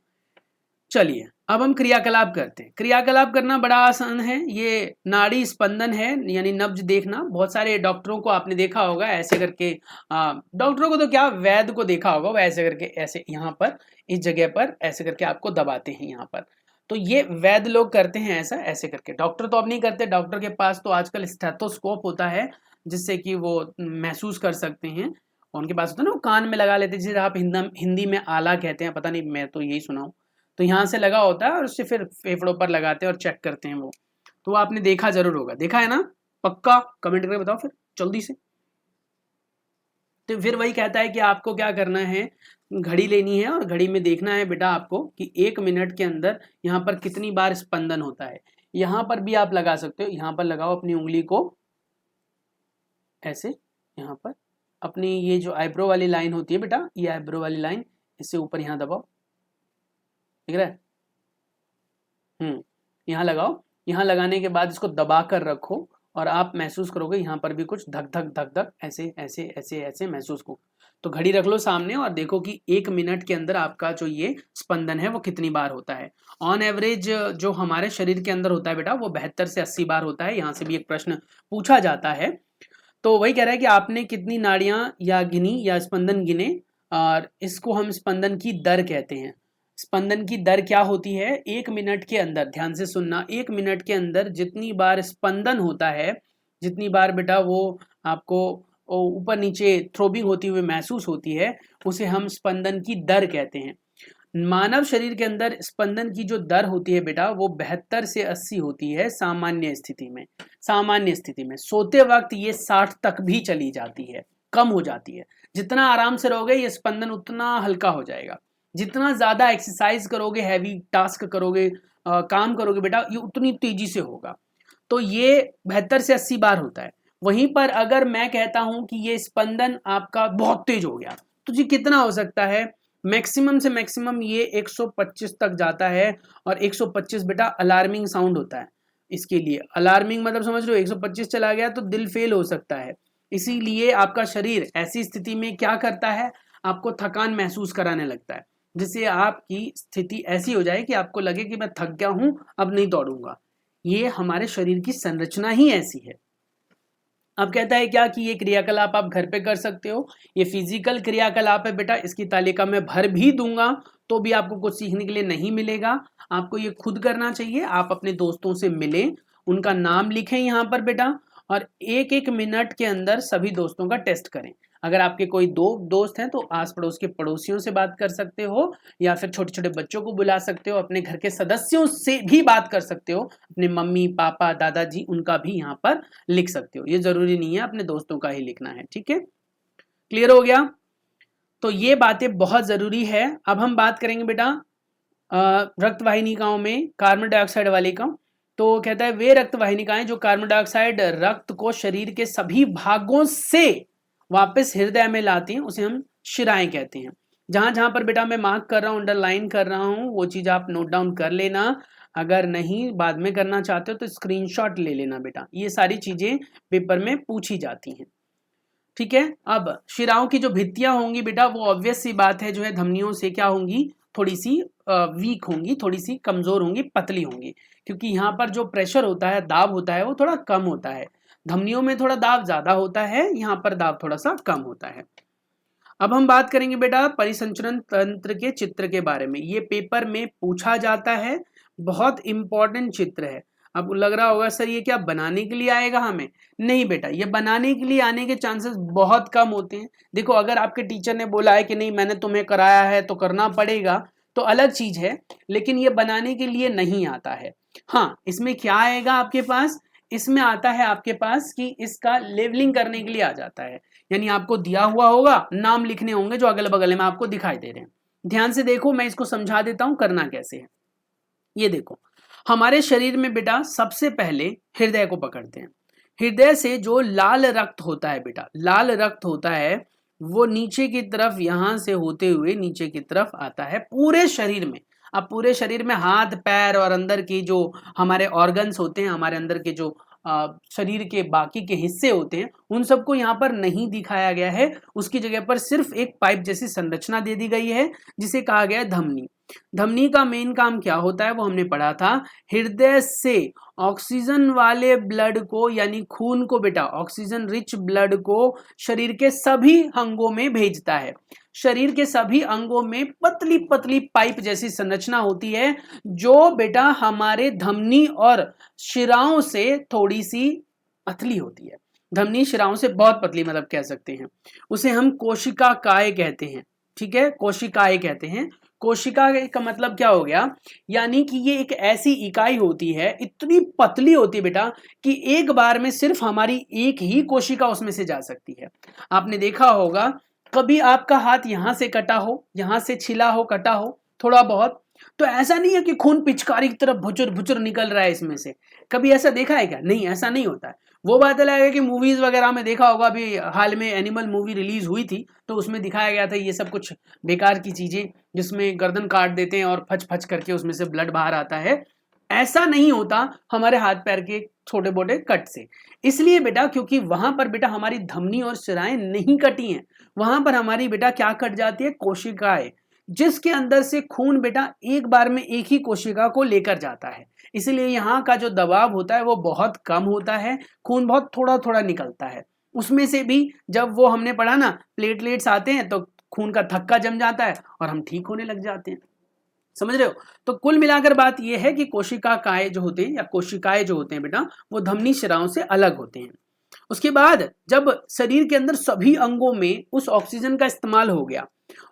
चलिए अब हम क्रियाकलाप करते हैं। क्रियाकलाप करना बड़ा आसान है, ये नाड़ी स्पंदन है, यानी नब्ज देखना। बहुत सारे डॉक्टरों को आपने देखा होगा ऐसे करके, डॉक्टरों को तो क्या, वैद्य को देखा होगा, वो ऐसे करके, ऐसे यहाँ पर इस जगह पर ऐसे करके आपको दबाते हैं यहाँ पर। तो ये वैद्य लोग करते हैं ऐसा, ऐसे करके। डॉक्टर तो अब नहीं करते, डॉक्टर के पास तो आजकल स्टेथोस्कोप होता है जिससे कि वो महसूस कर सकते हैं। उनके पास होता है ना, वो कान में लगा लेते हैं, जिसे आप हिंदी में आला कहते हैं, पता नहीं, मैं तो यही सुना हूँ। तो यहाँ से लगा होता है और उससे फिर फेफड़ों पर लगाते हैं और चेक करते हैं वो। तो वो आपने देखा जरूर होगा, देखा है ना, पक्का कमेंट करके बताओ फिर जल्दी से। तो फिर वही कहता है कि आपको क्या करना है, घड़ी लेनी है और घड़ी में देखना है बेटा आपको कि 1 मिनट के अंदर यहाँ पर कितनी बार स्पंदन होता है। यहाँ पर भी आप लगा सकते हो, यहाँ पर लगाओ अपनी उंगली को ऐसे, यहाँ पर अपनी ये जो आईब्रो वाली लाइन होती है बेटा, ये आईब्रो वाली लाइन, इससे ऊपर यहाँ दबाओ, दिख रहा है, यहाँ लगाओ। यहाँ लगाने के बाद इसको दबा कर रखो और आप महसूस करोगे यहाँ पर भी कुछ धक धक धक धक ऐसे ऐसे ऐसे ऐसे महसूस को। तो घड़ी रख लो सामने और देखो कि 1 मिनट के अंदर आपका जो ये स्पंदन है वो कितनी बार होता है। ऑन एवरेज जो हमारे शरीर के अंदर होता है बेटा वो 72 से 80 बार होता है। यहाँ से भी एक प्रश्न पूछा जाता है। तो वही कह रहा है कि आपने कितनी नाड़ियां या गिनी या स्पंदन गिने, और इसको हम स्पंदन की दर कहते हैं। स्पंदन की दर क्या होती है? 1 मिनट के अंदर, ध्यान से सुनना, 1 मिनट के अंदर जितनी बार स्पंदन होता है, जितनी बार बेटा वो आपको ऊपर नीचे थ्रोबिंग होती हुई महसूस होती है, उसे हम स्पंदन की दर कहते हैं। मानव शरीर के अंदर स्पंदन की जो दर होती है बेटा, वो 72 से 80 होती है सामान्य स्थिति में। सामान्य स्थिति में सोते वक्त ये 60 तक भी चली जाती है, कम हो जाती है। जितना आराम से रहोगे ये स्पंदन उतना हल्का हो जाएगा। जितना ज्यादा एक्सरसाइज करोगे, हैवी टास्क करोगे, काम करोगे बेटा, ये उतनी तेजी से होगा। तो ये 72 से 80 बार होता है। वहीं पर अगर मैं कहता हूं कि ये स्पंदन आपका बहुत तेज हो गया, तो जी कितना हो सकता है? मैक्सिमम से मैक्सिमम ये 125 तक जाता है। और 125 बेटा अलार्मिंग साउंड होता है। इसके लिए अलार्मिंग मतलब समझ लो, 125 चला गया तो दिल फेल हो सकता है। इसीलिए आपका शरीर ऐसी स्थिति में क्या करता है? आपको थकान महसूस कराने लगता है, जिससे आपकी स्थिति ऐसी हो जाए कि आपको लगे कि मैं थक गया हूं, अब नहीं दौड़ूंगा। ये हमारे शरीर की संरचना ही ऐसी है। अब कहता है क्या कि ये क्रियाकलाप आप घर पे कर सकते हो। ये फिजिकल क्रियाकलाप है बेटा, इसकी तालिका में भर भी दूंगा तो भी आपको कुछ सीखने के लिए नहीं मिलेगा। आपको ये खुद करना चाहिए। आप अपने दोस्तों से मिलें, उनका नाम लिखें यहाँ पर बेटा, और एक एक मिनट के अंदर सभी दोस्तों का टेस्ट करें। अगर आपके कोई दो दोस्त हैं तो आस पड़ोस के पड़ोसियों से बात कर सकते हो, या फिर छोटे छोटे बच्चों को बुला सकते हो, अपने घर के सदस्यों से भी बात कर सकते हो, अपने मम्मी पापा दादाजी उनका भी यहाँ पर लिख सकते हो। ये जरूरी नहीं है अपने दोस्तों का ही लिखना है, ठीक है? क्लियर हो गया? तो ये बातें बहुत जरूरी है। अब हम बात करेंगे बेटा रक्त वाहिनिकाओं में कार्बन डाइऑक्साइड वाली का। तो कहता है वे रक्त वाहिनिकाएं जो कार्बन डाइऑक्साइड रक्त को शरीर के सभी भागों से वापस हृदय में लाती हैं, उसे हम शिराएं कहते हैं। जहां जहां पर बेटा मैं मार्क कर रहा हूं, अंडरलाइन कर रहा हूं, वो चीज आप नोट डाउन कर लेना। अगर नहीं बाद में करना चाहते हो तो स्क्रीनशॉट ले लेना बेटा। ये सारी चीजें पेपर में पूछी जाती हैं, ठीक है? अब शिराओं की जो भित्तियां होंगी बेटा, वो ऑब्वियस सी बात है जो है धमनियों से क्या होंगी, थोड़ी सी वीक होंगी, थोड़ी सी कमजोर होंगी, पतली होंगी, क्योंकि यहाँ पर जो प्रेशर होता है, दाब होता है, वो थोड़ा कम होता है। धमनियों में थोड़ा दाब ज्यादा होता है, यहाँ पर दाब थोड़ा सा कम होता है। अब हम बात करेंगे बेटा परिसंचरण तंत्र के चित्र के बारे में। ये पेपर में पूछा जाता है, बहुत इंपॉर्टेंट चित्र है। अब लग रहा होगा सर ये क्या बनाने के लिए आएगा हमें? नहीं बेटा, ये बनाने के लिए आने के चांसेस बहुत कम होते हैं। देखो अगर आपके टीचर ने बोला है कि नहीं मैंने तुम्हें कराया है तो करना पड़ेगा, तो अलग चीज है, लेकिन ये बनाने के लिए नहीं आता है। हाँ, इसमें क्या आएगा आपके पास? इसमें आता है आपके पास कि इसका लेवलिंग करने के लिए आ जाता है। यानी आपको दिया हुआ होगा, नाम लिखने होंगे जो अगल बगल में आपको दिखाई दे रहे हैं। ध्यान से देखो, मैं इसको समझा देता हूं करना कैसे है। ये देखो, हमारे शरीर में बेटा सबसे पहले हृदय को पकड़ते हैं। हृदय से जो लाल रक्त होता है बेटा, लाल रक्त होता है, वो नीचे की तरफ यहां से होते हुए नीचे की तरफ आता है पूरे शरीर में। अब पूरे शरीर में हाथ पैर और अंदर की जो हमारे ऑर्गन्स होते हैं, हमारे अंदर के जो शरीर के बाकी के हिस्से होते हैं, उन सबको यहाँ पर नहीं दिखाया गया है। उसकी जगह पर सिर्फ एक पाइप जैसी संरचना दे दी गई है, जिसे कहा गया है धमनी। धमनी का मेन काम क्या होता है वो हमने पढ़ा था। हृदय से ऑक्सीजन वाले ब्लड को, यानी खून को बेटा, ऑक्सीजन रिच ब्लड को शरीर के सभी अंगों में भेजता है। शरीर के सभी अंगों में पतली पतली पाइप जैसी संरचना होती है, जो बेटा हमारे धमनी और शिराओं से थोड़ी सी पतली होती है। धमनी शिराओं से बहुत पतली मतलब कह सकते हैं। उसे हम कोशिका काय कहते हैं, ठीक है? कोशिकाएं कहते हैं। कोशिका का मतलब क्या हो गया? यानी कि ये एक ऐसी इकाई होती है, इतनी पतली होती है बेटा, कि एक बार में सिर्फ हमारी एक ही कोशिका उसमें से जा सकती है। आपने देखा होगा कभी आपका हाथ यहां से कटा हो, यहां से छिला हो, कटा हो थोड़ा बहुत, तो ऐसा नहीं है कि खून पिचकारी की तरफ भुचुर भुचुर निकल रहा है इसमें से। कभी ऐसा देखा है क्या? नहीं, ऐसा नहीं होता है। वो बात अलग है कि मूवीज वगैरह में देखा होगा, अभी हाल में एनिमल मूवी रिलीज हुई थी तो उसमें दिखाया गया था ये सब कुछ बेकार की चीजें, जिसमें गर्दन काट देते हैं और फच फच करके उसमें से ब्लड बाहर आता है। ऐसा नहीं होता हमारे हाथ पैर के छोटे मोटे कट से। इसलिए बेटा क्योंकि वहां पर बेटा हमारी धमनी और शिराएं नहीं कटी हैं, वहां पर हमारी बेटा क्या कट जाती है? कोशिकाएं, जिसके अंदर से खून बेटा एक बार में एक ही कोशिका को लेकर जाता है। इसलिए यहाँ का जो दबाव होता है वो बहुत कम होता है, खून बहुत थोड़ा थोड़ा निकलता है। उसमें से भी जब वो हमने पढ़ा ना, प्लेटलेट्स आते हैं तो खून का थक्का जम जाता है और हम ठीक होने लग जाते हैं। समझ रहे हो? तो कुल मिलाकर बात यह है कि कोशिकाएं जो होते हैं या कोशिकाएं जो होते हैं बेटा, वो धमनी शिराओं से अलग होते हैं। उसके बाद जब शरीर के अंदर सभी अंगों में उस ऑक्सीजन का इस्तेमाल हो गया,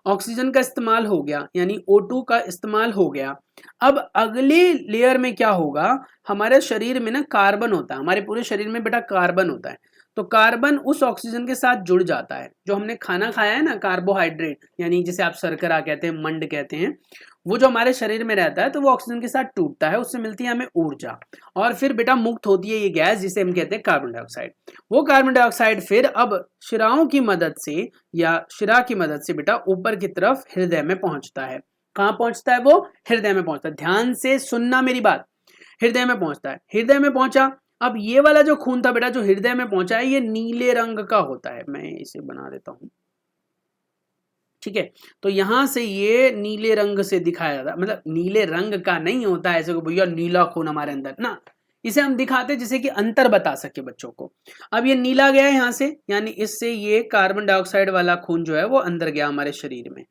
ऑक्सीजन का इस्तेमाल हो गया यानी O2 का इस्तेमाल हो गया, अब अगले लेयर में क्या होगा, हमारे शरीर में ना कार्बन होता है, हमारे पूरे शरीर में बेटा कार्बन होता है। तो कार्बन उस ऑक्सीजन के साथ जुड़ जाता है। जो हमने खाना खाया है ना, कार्बोहाइड्रेट यानी जिसे आप शर्करा कहते हैं, मंड कहते हैं, वो जो हमारे शरीर में रहता है तो वो ऑक्सीजन के साथ टूटता है, उससे मिलती है हमें ऊर्जा, और फिर बेटा मुक्त होती है ये गैस जिसे हम कहते हैं कार्बन डाइऑक्साइड। वो कार्बन डाइऑक्साइड फिर अब शिराओं की मदद से या शिरा की मदद से बेटा ऊपर की तरफ हृदय में पहुंचता है। कहाँ पहुंचता है? वो हृदय में पहुंचता है। ध्यान से सुनना मेरी बात, हृदय में पहुंचता है। हृदय में पहुंचा, अब ये वाला जो खून था बेटा जो हृदय में पहुंचा है, ये नीले रंग का होता है। मैं इसे बना देता हूं, ठीक है? तो यहां से ये नीले रंग से दिखाया जाता है, मतलब नीले रंग का नहीं होता है ऐसे को भैया नीला खून हमारे अंदर ना, इसे हम दिखाते जिससे कि अंतर बता सके बच्चों को। अब ये नीला गया है यहाँ से, यानी इससे ये कार्बन डाइऑक्साइड वाला खून जो है वो अंदर गया हमारे शरीर में।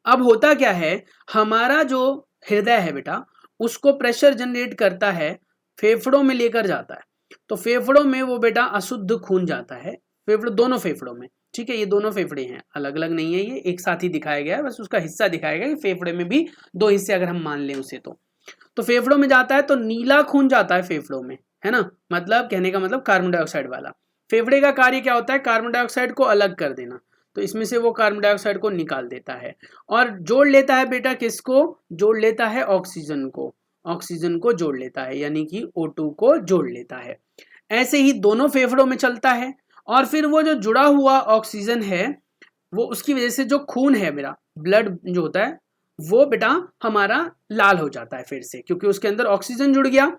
अब होता क्या है, हमारा जो हृदय है बेटा उसको प्रेशर जनरेट करता है, फेफड़ों में लेकर जाता है। तो फेफड़ों में वो बेटा अशुद्ध खून जाता है, फेफड़ों, दोनों फेफड़ों में, ठीक है? ये दोनों फेफड़े हैं, अलग अलग नहीं है, ये एक साथ ही दिखाया गया है, बस उसका हिस्सा दिखाया गया है। फेफड़े में भी दो हिस्से अगर हम मान लें उसे, तो फेफड़ों में जाता है तो नीला खून जाता है फेफड़ों में, है ना? मतलब कहने का मतलब कार्बन डाइऑक्साइड वाला। फेफड़े का कार्य क्या होता है? कार्बन डाइऑक्साइड को अलग कर देना, तो इसमें से वो कार्बन डाइऑक्साइड को निकाल देता है और जोड़ लेता है बेटा किसको? जोड़ लेता है ऑक्सीजन को, ऑक्सीजन को जोड़ लेता है, यानी कि O2 को जोड़ लेता है। ऐसे ही दोनों फेफड़ों में चलता है और फिर वो जो जुड़ा हुआ ऑक्सीजन है वो उसकी वजह से जो खून है मेरा, ब्लड जो होता है वो बेटा हमारा लाल हो जाता है फिर से, क्योंकि उसके अंदर ऑक्सीजन जुड़ गया।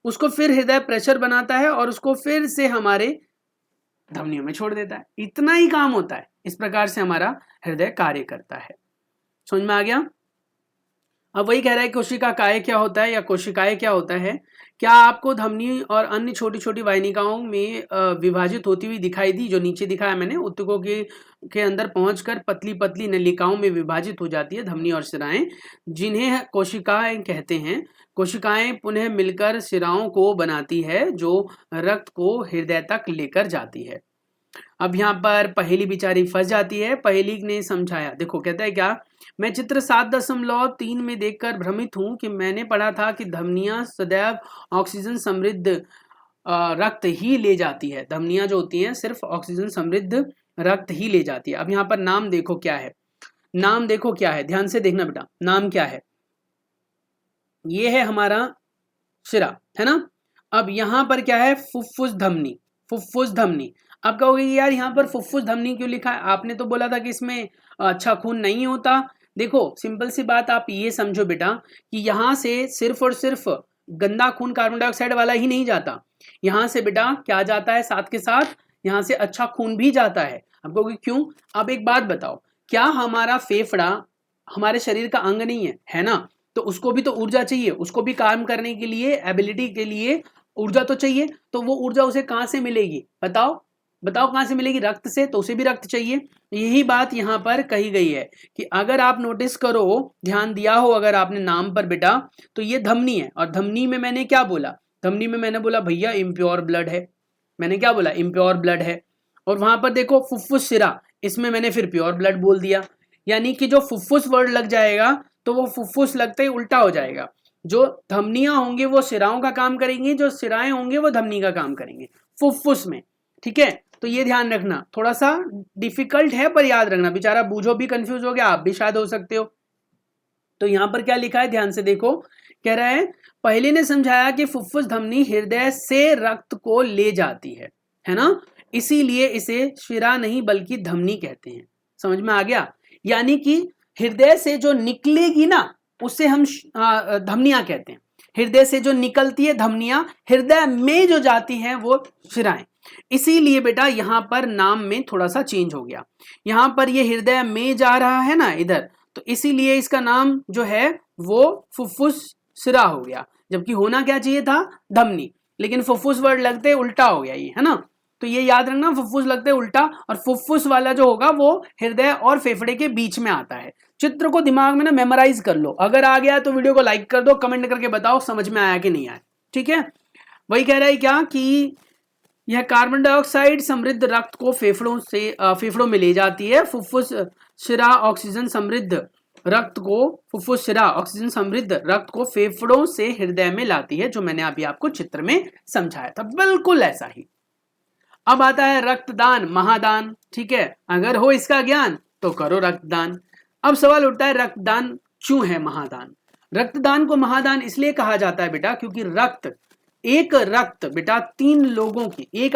उसको फिर हृदय प्रेशर बनाता है और उसको फिर से हमारे धमनियों में छोड़ देता है। इतना ही काम होता है। इस प्रकार से हमारा हृदय कार्य करता है। समझ में आ गया? अब वही कह रहा है कोशिकाएं क्या होता है या कोशिकाएं क्या होता है। क्या आपको धमनी और अन्य छोटी छोटी वाहिनिकाओं में विभाजित होती हुई दिखाई दी? जो नीचे दिखाया मैंने, ऊतकों के अंदर पहुंचकर पतली पतली नलिकाओं में विभाजित हो जाती है धमनी और शिराएं, जिन्हें कोशिकाएं कहते हैं। कोशिकाएं पुनः मिलकर शिराओं को बनाती है जो रक्त को हृदय तक लेकर जाती है। अब यहाँ पर पहेली बेचारी फंस जाती है। पहेली ने समझाया, देखो कहता है क्या, मैं चित्र 7.3 में देखकर भ्रमित हूं कि मैंने पढ़ा था कि धमनियां सदैव ऑक्सीजन समृद्ध रक्त ही ले जाती है। धमनियां जो होती हैं सिर्फ ऑक्सीजन समृद्ध रक्त ही ले जाती है। अब यहाँ पर नाम देखो क्या है, नाम देखो क्या है, ध्यान से देखना बेटा, नाम क्या है? ये है हमारा शिरा, है ना? अब यहाँ पर क्या है? फुफ्फुस धमनी, फुफ्फुस धमनी। अब कहोगे यार यहाँ पर फुफ्फुस धमनी क्यों लिखा है? आपने तो बोला था कि इसमें अच्छा खून नहीं होता। देखो सिंपल सी बात, आप ये समझो बेटा कि यहाँ से सिर्फ और सिर्फ गंदा खून कार्बन डाइऑक्साइड वाला ही नहीं जाता, यहाँ से बेटा क्या जाता है साथ के साथ, यहाँ से अच्छा खून भी जाता है। अब कहोगे क्यों? अब एक बात बताओ, क्या हमारा फेफड़ा हमारे शरीर का अंग नहीं है ना? तो उसको भी तो ऊर्जा चाहिए, उसको भी काम करने के लिए, एबिलिटी के लिए ऊर्जा तो चाहिए। तो वो ऊर्जा उसे कहाँ से मिलेगी? बताओ बताओ कहाँ से मिलेगी? रक्त से, तो उसे भी रक्त चाहिए। यही बात यहाँ पर कही गई है कि अगर आप नोटिस करो, ध्यान दिया हो अगर आपने नाम पर बेटा, तो ये धमनी है और धमनी में मैंने क्या बोला? धमनी में मैंने बोला भैया इम्प्योर ब्लड है। मैंने क्या बोला? इम्प्योर ब्लड है। और वहां पर देखो फुफ्फुस शिरा, इसमें मैंने फिर प्योर ब्लड बोल दिया। यानी कि जो फुफ्फुस वर्ड लग जाएगा तो वो फुफ्फुस लगते ही उल्टा हो जाएगा। जो धमनियां होंगे वो शिराओं का काम करेंगी, जो शिराएं होंगे वो धमनी का काम करेंगे फुफ्फुस में। ठीक है, तो ये ध्यान रखना, थोड़ा सा डिफिकल्ट है पर याद रखना। बेचारा बूझो भी कंफ्यूज हो गया, आप भी शायद हो सकते हो। तो यहां पर क्या लिखा है ध्यान से देखो, कह रहा है पहले ने समझाया कि फुफ्फुस धमनी हृदय से रक्त को ले जाती है ना, इसीलिए इसे शिरा नहीं बल्कि धमनी कहते हैं। समझ में आ गया? यानी कि हृदय से जो निकलेगी ना उसे हम धमनियां कहते हैं। हृदय से जो निकलती है धमनियां, हृदय में जो जाती हैं वो शिराएं। इसीलिए बेटा यहां पर नाम में थोड़ा सा चेंज हो गया। यहां पर ये हृदय में जा रहा है ना इधर, तो इसीलिए इसका नाम जो है वो फुफ्फुस शिरा हो गया, जबकि होना क्या चाहिए था? धमनी। लेकिन फुफ्फुस वर्ड लगते उल्टा हो गया ये, है ना। तो ये याद रखना, फुफ्फुस लगते हैं उल्टा, और फुफ्फुस वाला जो होगा वो हृदय और फेफड़े के बीच में आता है। चित्र को दिमाग में ना मेमोराइज कर लो, अगर आ गया तो वीडियो को लाइक कर दो, कमेंट करके बताओ समझ में आया कि नहीं आया। ठीक है, वही कह रहा है क्या कि यह कार्बन डाइऑक्साइड समृद्ध रक्त को फेफड़ों में ले जाती है। फुफ्फुस शिरा ऑक्सीजन समृद्ध रक्त को फेफड़ों से हृदय में लाती है, जो मैंने अभी आपको चित्र में समझाया था, बिल्कुल ऐसा ही। अब आता है रक्तदान महादान। ठीक है, अगर हो इसका ज्ञान तो करो रक्तदान। अब सवाल उठता है रक्तदान क्यों है महादान? रक्तदान को महादान इसलिए कहा जाता है बेटा क्योंकि एक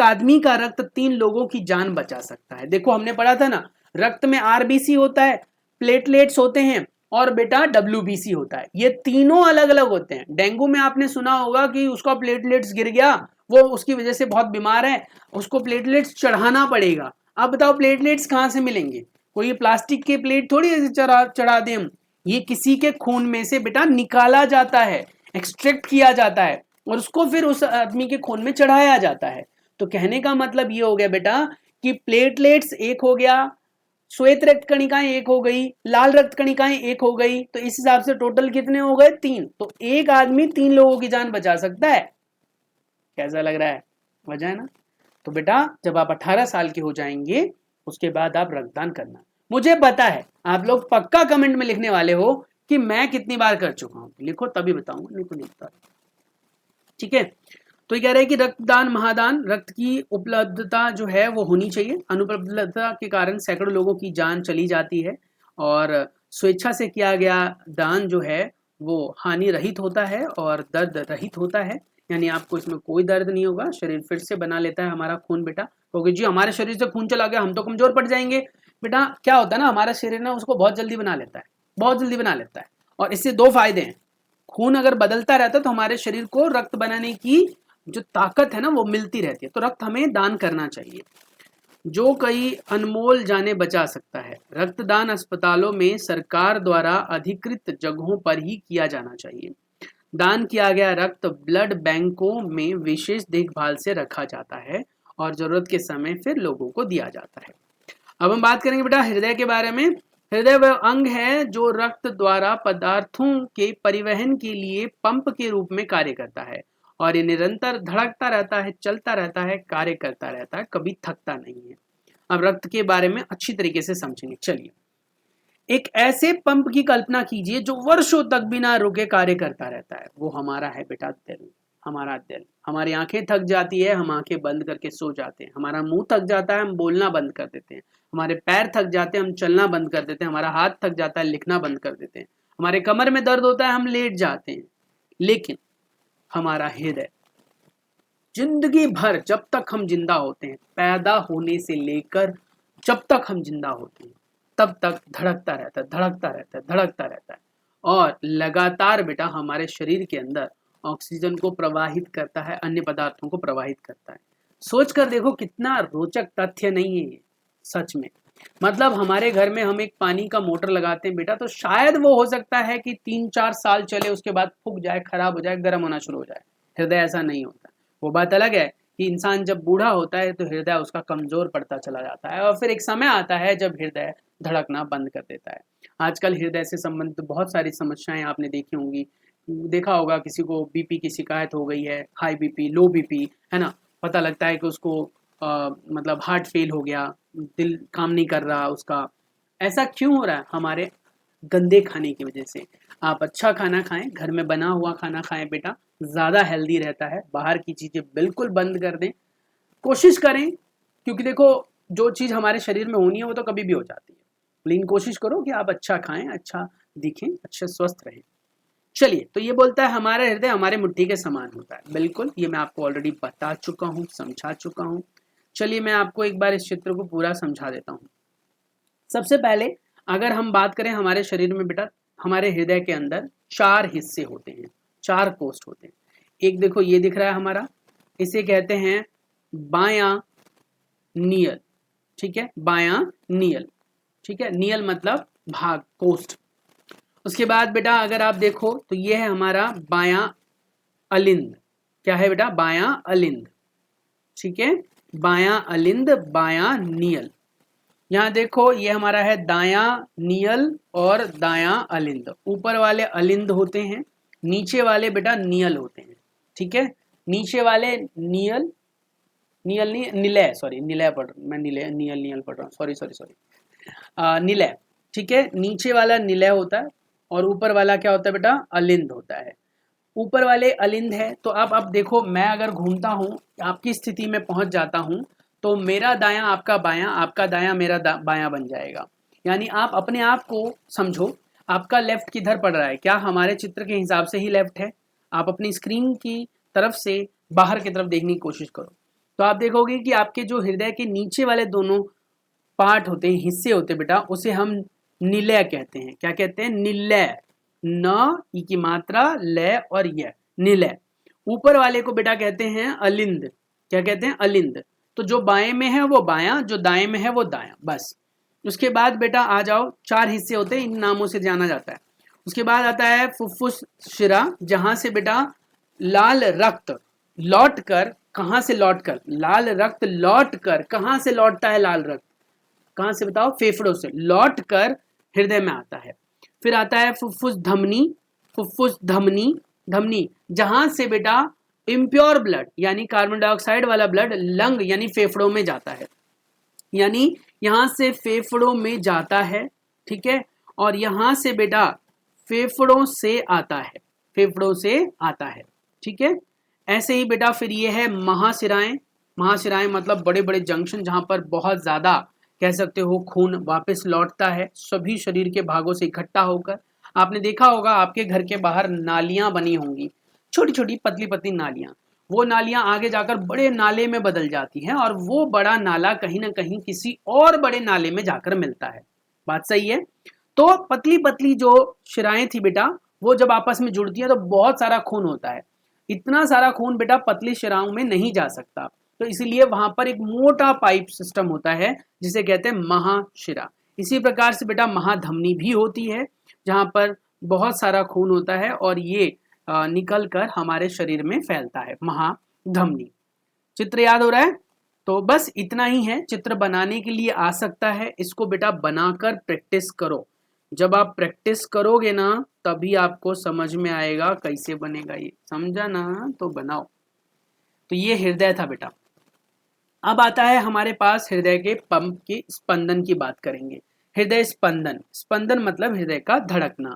आदमी का रक्त 3 लोगों की जान बचा सकता है। देखो हमने पढ़ा था ना, रक्त में आरबीसी होता है, प्लेटलेट्स होते हैं और बेटा डब्ल्यूबीसी होता है। ये तीनों अलग अलग होते हैं। डेंगू में आपने सुना होगा कि उसका प्लेटलेट्स गिर गया, वो उसकी वजह से बहुत बीमार है, उसको प्लेटलेट्स चढ़ाना पड़ेगा। अब बताओ प्लेटलेट्स कहाँ से मिलेंगे? कोई प्लास्टिक के प्लेट थोड़ी ऐसे चढ़ा दें हम, ये किसी के खून में से बेटा निकाला जाता है, एक्सट्रैक्ट किया जाता है और उसको फिर उस आदमी के खून में चढ़ाया जाता है। तो कहने का मतलब ये हो गया बेटा कि प्लेटलेट्स एक हो गया, श्वेत रक्त कणिकाएं एक हो गई, लाल रक्त कणिकाएं एक हो गई, तो इस हिसाब से टोटल कितने हो गए? 3। तो एक आदमी 3 लोगों की जान बचा सकता है। कैसा लग रहा है? वजह है ना? तो बेटा जब आप 18 साल के हो जाएंगे उसके बाद आप रक्तदान करना। मुझे पता है आप लोग पक्का कमेंट में लिखने वाले हो कि मैं कितनी बार कर चुका हूं, लिखो तभी बताऊंगा, नहीं तो नहीं बता। ठीक है, तो ये कह रहे हैं कि रक्तदान महादान, रक्त की उपलब्धता जो है वो होनी चाहिए। अनुपलब्धता के कारण सैकड़ों लोगों की जान चली जाती है और स्वेच्छा से किया गया दान जो है वो हानि रहित होता है और दर्द रहित होता है। यानी आपको इसमें कोई दर्द नहीं होगा, शरीर फिर से बना लेता है हमारा खून बेटा। क्योंकि जी हमारे शरीर से खून चला गया हम तो कमजोर पड़ जाएंगे। बेटा क्या होता है ना, हमारा शरीर ना उसको बहुत जल्दी बना लेता है, बहुत जल्दी बना लेता है। और इससे 2 फायदे हैं। खून अगर बदलता रहता है तो हमारे शरीर को रक्त बनाने की जो ताकत है ना वो मिलती रहती है। तो रक्त हमें दान करना चाहिए, जो कई अनमोल जाने बचा सकता है। रक्तदान अस्पतालों में सरकार द्वारा अधिकृत जगहों पर ही किया जाना चाहिए। दान किया गया रक्त ब्लड बैंकों में विशेष देखभाल से रखा जाता है और जरूरत के समय फिर लोगों को दिया जाता है। अब हम बात करेंगे बेटा हृदय के बारे में। हृदय वह अंग है जो रक्त द्वारा पदार्थों के परिवहन के लिए पंप के रूप में कार्य करता है और ये निरंतर धड़कता रहता है, चलता रहता है, कार्य करता रहता है, कभी थकता नहीं है। अब रक्त के बारे में अच्छी तरीके से समझेंगे। चलिए, एक ऐसे पंप की कल्पना कीजिए जो वर्षों तक बिना रुके कार्य करता रहता है। वो हमारा है बेटा दिल, हमारा दिल। हमारी आंखें थक जाती है, हम आंखें बंद करके सो जाते हैं। हमारा मुंह थक जाता है, हम बोलना बंद कर देते हैं। हमारे पैर थक जाते हैं, हम चलना बंद कर देते हैं। हमारा हाथ थक जाता है, लिखना बंद कर देते हैं। हमारे कमर में दर्द होता है, हम लेट जाते हैं। लेकिन हमारा हृदय जिंदगी भर, जब तक हम जिंदा होते हैं, पैदा होने से लेकर जब तक हम जिंदा होते हैं, तब तक धड़कता रहता है, धड़कता रहता है, धड़कता रहता है और लगातार बेटा हमारे शरीर के अंदर ऑक्सीजन को प्रवाहित करता है, अन्य पदार्थों को प्रवाहित करता है। सोच कर देखो कितना रोचक तथ्य नहीं है ये, सच में। मतलब हमारे घर में हम एक पानी का मोटर लगाते हैं बेटा, तो शायद वो हो सकता है कि 3-4 साल चले, उसके बाद फूक जाए, खराब हो जाए, गर्म होना शुरू हो जाए। हृदय ऐसा नहीं होता। वो बात अलग है कि इंसान जब बूढ़ा होता है तो हृदय उसका कमजोर पड़ता चला जाता है और फिर एक समय आता है जब हृदय धड़कना बंद कर देता है। आजकल हृदय से संबंधित बहुत सारी समस्याएं आपने देखी होंगी, देखा होगा किसी को बीपी की शिकायत हो गई है, हाई बीपी, लो बीपी, है ना। पता लगता है कि उसको मतलब हार्ट फेल हो गया, दिल काम नहीं कर रहा उसका। ऐसा क्यों हो रहा है? हमारे गंदे खाने की वजह से। आप अच्छा खाना खाएं, घर में बना हुआ खाना खाएं बेटा, ज़्यादा हेल्दी रहता है। बाहर की चीज़ें बिल्कुल बंद कर दें, कोशिश करें, क्योंकि देखो जो चीज़ हमारे शरीर में होनी है वो तो कभी भी हो जाती है। लेकिन कोशिश करो कि आप अच्छा खाएं, अच्छा दिखें, अच्छे स्वस्थ रहें। चलिए, तो ये बोलता है हमारा हृदय हमारे मुट्ठी के समान होता है। बिल्कुल, ये मैं आपको ऑलरेडी बता चुका हूँ, समझा चुका हूँ। चलिए मैं आपको एक बार इस चित्र को पूरा समझा देता हूँ। सबसे पहले अगर हम बात करें हमारे शरीर में बेटा, हमारे हृदय के अंदर 4 हिस्से होते हैं, 4 कोष्ठ होते हैं। एक देखो ये दिख रहा है हमारा, इसे कहते हैं बायां नीयल। ठीक है, बायां नीयल। ठीक है, नीयल मतलब भाग, कोष्ठ। उसके बाद बेटा अगर आप देखो तो ये है हमारा बायां अलिंद। क्या है बेटा? बायां अलिंद। ठीक है, बायां अलिंद, बायां नीयल। यहाँ देखो ये हमारा है दायां नीयल और दायां अलिंद। ऊपर वाले अलिंद होते हैं, नीचे वाले बेटा नीयल होते हैं। ठीक है, नीचे वाले नीयल, नीयल नहीं निलय, सॉरी निलय पढ़ मैं, निलय नीयल नीयल पढ़ रहा हूँ, सॉरी सॉरी सॉरी, निलय। ठीक है, नीचे वाला निलय होता है और ऊपर वाला क्या होता है बेटा, अलिंद होता है। ऊपर वाले अलिंद है तो अब देखो मैं अगर घूमता हूँ, आपकी स्थिति में पहुंच जाता हूँ, तो मेरा दायां आपका बायां, आपका दायां मेरा बायां बन जाएगा। यानी आप अपने आप को समझो, आपका लेफ्ट किधर पड़ रहा है, क्या हमारे चित्र के हिसाब से ही लेफ्ट है? आप अपनी स्क्रीन की तरफ से बाहर की तरफ देखने की कोशिश करो, तो आप देखोगे कि आपके जो हृदय के नीचे वाले दोनों पार्ट होते हैं, हिस्से होते हैं बेटा, उसे हम निलय कहते हैं। क्या कहते हैं? निलय। न ई की मात्रा, लय और य, निलय। ऊपर वाले को बेटा कहते हैं अलिंद। क्या कहते हैं? अलिंद। तो जो बाएं में है वो बायां, जो दाएं में है वो दायां, बस। उसके बाद बेटा आ जाओ, 4 हिस्से होते हैं, इन नामों से जाना जाता है। उसके बाद आता है फुफ्फुस शिरा, जहां से बेटा लाल रक्त लौट कर, कहां से लौट कर? लाल रक्त लौट कर, कहां से लौटता है लाल रक्त? कहां से बताओ? फेफड़ों से लौट कर हृदय में आता है। फिर आता है फुफ्फुस धमनी, फुफ्फुस धमनी, धमनी जहां से बेटा इम्प्योर ब्लड यानी कार्बन डाइऑक्साइड वाला ब्लड लंग यानी फेफड़ों में जाता है, यानी यहां से फेफड़ों में जाता है। ठीक है, और यहां से बेटा फेफड़ों से आता है, फेफड़ों से आता है। ठीक है, ऐसे ही बेटा फिर ये है महाशिराएं। महाशिराएं मतलब बड़े बड़े जंक्शन जहां पर बहुत ज्यादा कह सकते हो खून वापस लौटता है सभी शरीर के भागों से इकट्ठा होकर। आपने देखा होगा आपके घर के बाहर नालियां बनी होंगी, छोटी छोटी पतली पतली नालियां। वो नालियां आगे जाकर बड़े नाले में बदल जाती हैं और वो बड़ा नाला कहीं ना कहीं किसी और बड़े नाले में जाकर मिलता है। बात सही है? तो पतली पतली जो शिराएं थी बेटा, वो जब आपस में जुड़ती है तो बहुत सारा खून होता है। इतना सारा खून बेटा पतली शिराओं में नहीं जा सकता, तो इसीलिए वहां पर एक मोटा पाइप सिस्टम होता है जिसे कहते हैं महाशिरा। इसी प्रकार से बेटा महाधमनी भी होती है, जहां पर बहुत सारा खून होता है और ये निकल कर हमारे शरीर में फैलता है, महाधमनी। चित्र याद हो रहा है? तो बस इतना ही है। चित्र बनाने के लिए आ सकता है, इसको बेटा बनाकर प्रैक्टिस करो। जब आप प्रैक्टिस करोगे ना तभी आपको समझ में आएगा कैसे बनेगा ये, समझा ना? तो बनाओ। तो ये हृदय था बेटा। अब आता है हमारे पास हृदय के पंप के स्पंदन की बात करेंगे। हृदय स्पंदन, स्पंदन मतलब हृदय का धड़कना।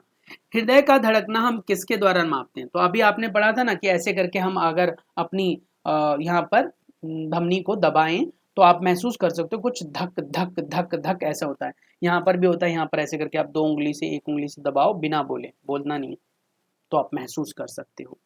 हृदय का धड़कना हम किसके द्वारा मापते हैं? तो अभी आपने पढ़ा था ना कि ऐसे करके हम अगर अपनी यहाँ पर धमनी को दबाएं तो आप महसूस कर सकते हो कुछ धक धक धक धक ऐसा होता है। यहाँ पर भी होता है, यहाँ पर ऐसे करके आप 2 उंगली से 1 उंगली से दबाओ बिना बोले, बोलना नहीं है, तो आप महसूस कर सकते हो।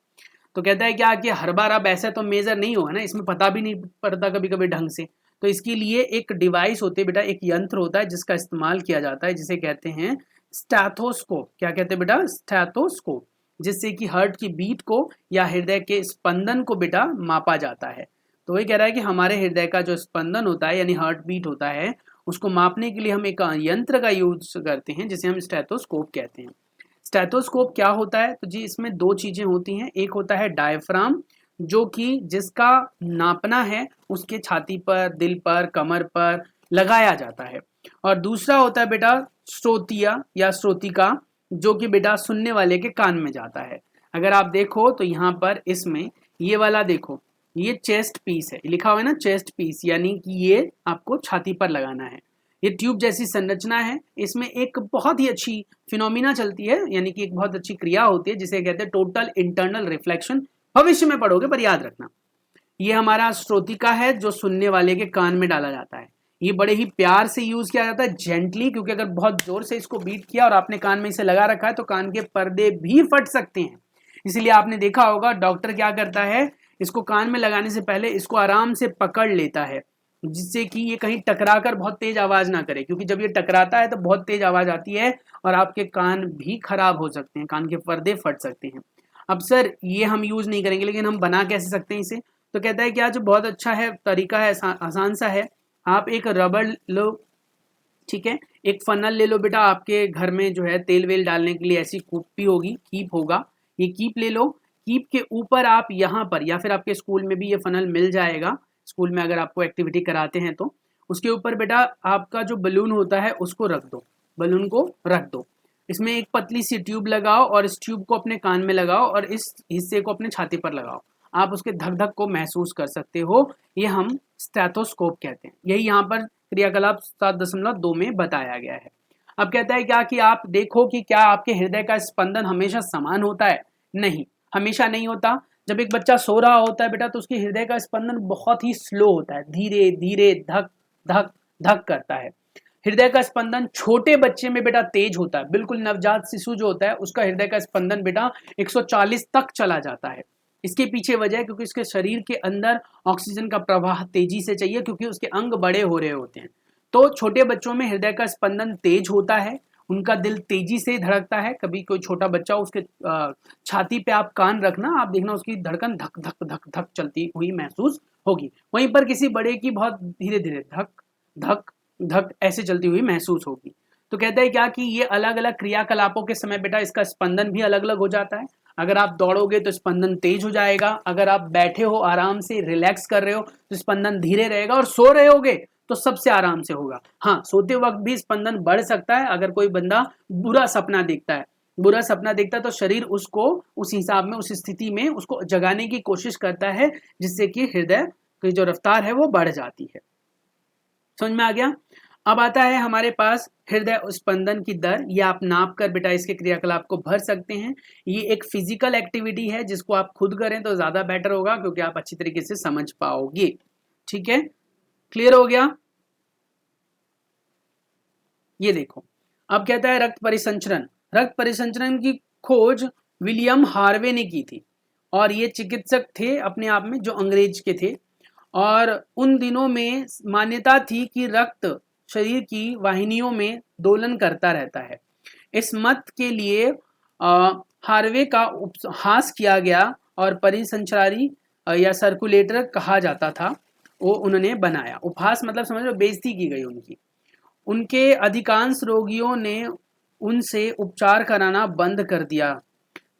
तो कहता है क्या कि हर बार अब ऐसा तो मेजर नहीं होगा ना, इसमें पता भी नहीं पड़ता कभी कभी ढंग से। तो इसके लिए एक डिवाइस होती है बेटा, एक यंत्र होता है जिसका इस्तेमाल किया जाता है, जिसे कहते हैं स्टैथोस्कोप। क्या कहते हैं बेटा? स्टैथोस्कोप, जिससे कि हार्ट की बीट को या हृदय के स्पंदन को बेटा मापा जाता है। तो वही कह रहा है कि हमारे हृदय का जो स्पंदन होता है यानी हार्ट बीट होता है, उसको मापने के लिए हम एक यंत्र का यूज करते हैं जिसे हम स्टैथोस्कोप कहते हैं। स्टेथोस्कोप क्या होता है? तो जी इसमें 2 चीजें होती हैं। एक होता है डायफ्राम, जो कि जिसका नापना है उसके छाती पर, दिल पर, कमर पर लगाया जाता है। और दूसरा होता है बेटा श्रोतिया या श्रोतिका, जो कि बेटा सुनने वाले के कान में जाता है। अगर आप देखो तो यहाँ पर इसमें ये वाला देखो, ये चेस्ट पीस है, लिखा हुआ है ना चेस्ट पीस, यानी कि ये आपको छाती पर लगाना है। ये ट्यूब जैसी संरचना है, इसमें एक बहुत ही अच्छी फिनोमिना चलती है, यानी कि एक बहुत अच्छी क्रिया होती है जिसे कहते हैं टोटल इंटरनल रिफ्लेक्शन। भविष्य में पढ़ोगे पर याद रखना। ये हमारा श्रोतिका है जो सुनने वाले के कान में डाला जाता है। ये बड़े ही प्यार से यूज किया जाता है, जेंटली, क्योंकि अगर बहुत जोर से इसको बीट किया और आपने कान में इसे लगा रखा है तो कान के पर्दे भी फट सकते हैं। इसलिए आपने देखा होगा डॉक्टर क्या करता है, इसको कान में लगाने से पहले इसको आराम से पकड़ लेता है, जिससे कि ये कहीं टकराकर बहुत तेज आवाज ना करे, क्योंकि जब ये टकराता है तो बहुत तेज आवाज आती है और आपके कान भी खराब हो सकते हैं, कान के पर्दे फट सकते हैं। अब सर ये हम यूज नहीं करेंगे, लेकिन हम बना कैसे सकते हैं इसे? तो कहता है कि आज बहुत अच्छा है, तरीका है, आसान सा है। आप एक रबड़ लो, ठीक है, एक फनल ले लो बेटा, आपके घर में जो है तेल वेल डालने के लिए ऐसी कुप्पी होगी, कीप होगा, ये कीप ले लो। कीप के ऊपर आप यहाँ पर या फिर आपके स्कूल में भी ये फनल मिल जाएगा, स्कूल में अगर आपको एक्टिविटी कराते हैं तो उसके ऊपर बेटा आपका जो बलून होता है उसको रख दो, बलून को रख दो, इसमें एक पतली सी ट्यूब लगाओ और इस ट्यूब को अपने कान में लगाओ और इस हिस्से को अपने छाती पर लगाओ। आप उसके धक धक को महसूस कर सकते हो, ये हम स्टेथोस्कोप कहते हैं। यही यहाँ पर क्रियाकलाप 7.2 में बताया गया है। अब कहता है क्या कि आप देखो कि क्या आपके हृदय का स्पंदन हमेशा समान होता है? नहीं, हमेशा नहीं होता। जब एक बच्चा सो रहा होता है बेटा तो उसके हृदय का स्पंदन बहुत ही स्लो होता है, धीरे धीरे धक धक धक करता है। हृदय का स्पंदन छोटे बच्चे में बेटा तेज होता है, बिल्कुल नवजात शिशु जो होता है उसका हृदय का स्पंदन बेटा 140 तक चला जाता है। इसके पीछे वजह है क्योंकि उसके शरीर के अंदर ऑक्सीजन का प्रवाह तेजी से चाहिए, क्योंकि उसके अंग बड़े हो रहे होते हैं। तो छोटे बच्चों में हृदय का स्पंदन तेज होता है, उनका दिल तेजी से धड़कता है। कभी कोई छोटा बच्चा उसके छाती पे आप कान रखना, आप देखना उसकी धड़कन धक धक धक धक चलती हुई महसूस होगी। वहीं पर किसी बड़े की बहुत धीरे धीरे धक धक धक ऐसे चलती हुई महसूस होगी। तो कहता है क्या कि ये अलग अलग क्रियाकलापों के समय बेटा इसका स्पंदन भी अलग अलग हो जाता है। अगर आप दौड़ोगे तो स्पंदन तेज हो जाएगा, अगर आप बैठे हो आराम से रिलैक्स कर रहे हो तो स्पंदन धीरे रहेगा, और सो रहे होगे तो सबसे आराम से होगा। हाँ, सोते वक्त भी स्पंदन बढ़ सकता है। अगर कोई बंदा बुरा सपना देखता है तो शरीर उसको उस हिसाब में, उस स्थिति में उसको जगाने की कोशिश करता है, जिससे कि हृदय की जो रफ्तार है वो बढ़ जाती है। समझ में आ गया? अब आता है हमारे पास हृदय स्पंदन की दर, ये आप नाप कर बेटा इसके क्रियाकलाप को भर सकते हैं। ये एक फिजिकल एक्टिविटी है जिसको आप खुद करें तो ज्यादा बेटर होगा, क्योंकि आप अच्छी तरीके से समझ पाओगे। ठीक है, क्लियर हो गया? ये देखो, अब कहता है रक्त परिसंचरण। रक्त परिसंचरण की खोज विलियम हार्वे ने की थी, और ये चिकित्सक थे अपने आप में जो अंग्रेज के थे। और उन दिनों में मान्यता थी कि रक्त शरीर की वाहिनियों में दोलन करता रहता है। इस मत के लिए हार्वे का उपहास किया गया और परिसंचारी या सर्कुलेटर कहा जाता था, वो उन्होंने बनाया। उपहास मतलब समझ लो बेइज्जती की गई उनकी। उनके अधिकांश रोगियों ने उनसे उपचार कराना बंद कर दिया।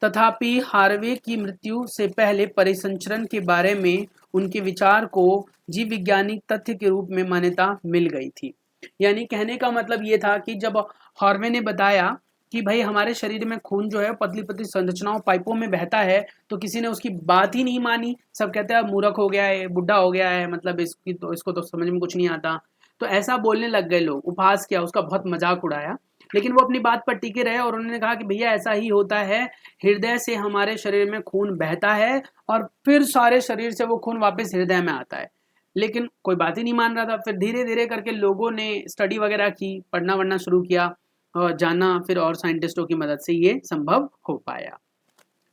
तथापि हार्वे की मृत्यु से पहले परिसंचरण के बारे में उनके विचार को जीव वैज्ञानिक तथ्य के रूप में मान्यता मिल गई थी। यानी कहने का मतलब ये था कि जब हार्वे ने बताया कि भाई हमारे शरीर में खून जो है पतली पतली संरचनाओं पाइपों में बहता है, तो किसी ने उसकी बात ही नहीं मानी। सब कहते हैं मूर्ख हो गया है, बुढ़ा हो गया है, मतलब इसको तो समझ में कुछ नहीं आता। तो ऐसा बोलने लग गए लोग, उपहास किया, उसका बहुत मजाक उड़ाया। लेकिन वो अपनी बात पर टिके रहे और उन्होंने कहा कि भैया ऐसा ही होता है, हृदय से हमारे शरीर में खून बहता है और फिर सारे शरीर से वो खून वापस हृदय में आता है। लेकिन कोई बात ही नहीं मान रहा था। फिर धीरे धीरे करके लोगों ने स्टडी वगैरह की, पढ़ना वढ़ना शुरू किया और जाना, फिर और साइंटिस्टों की मदद से ये संभव हो पाया।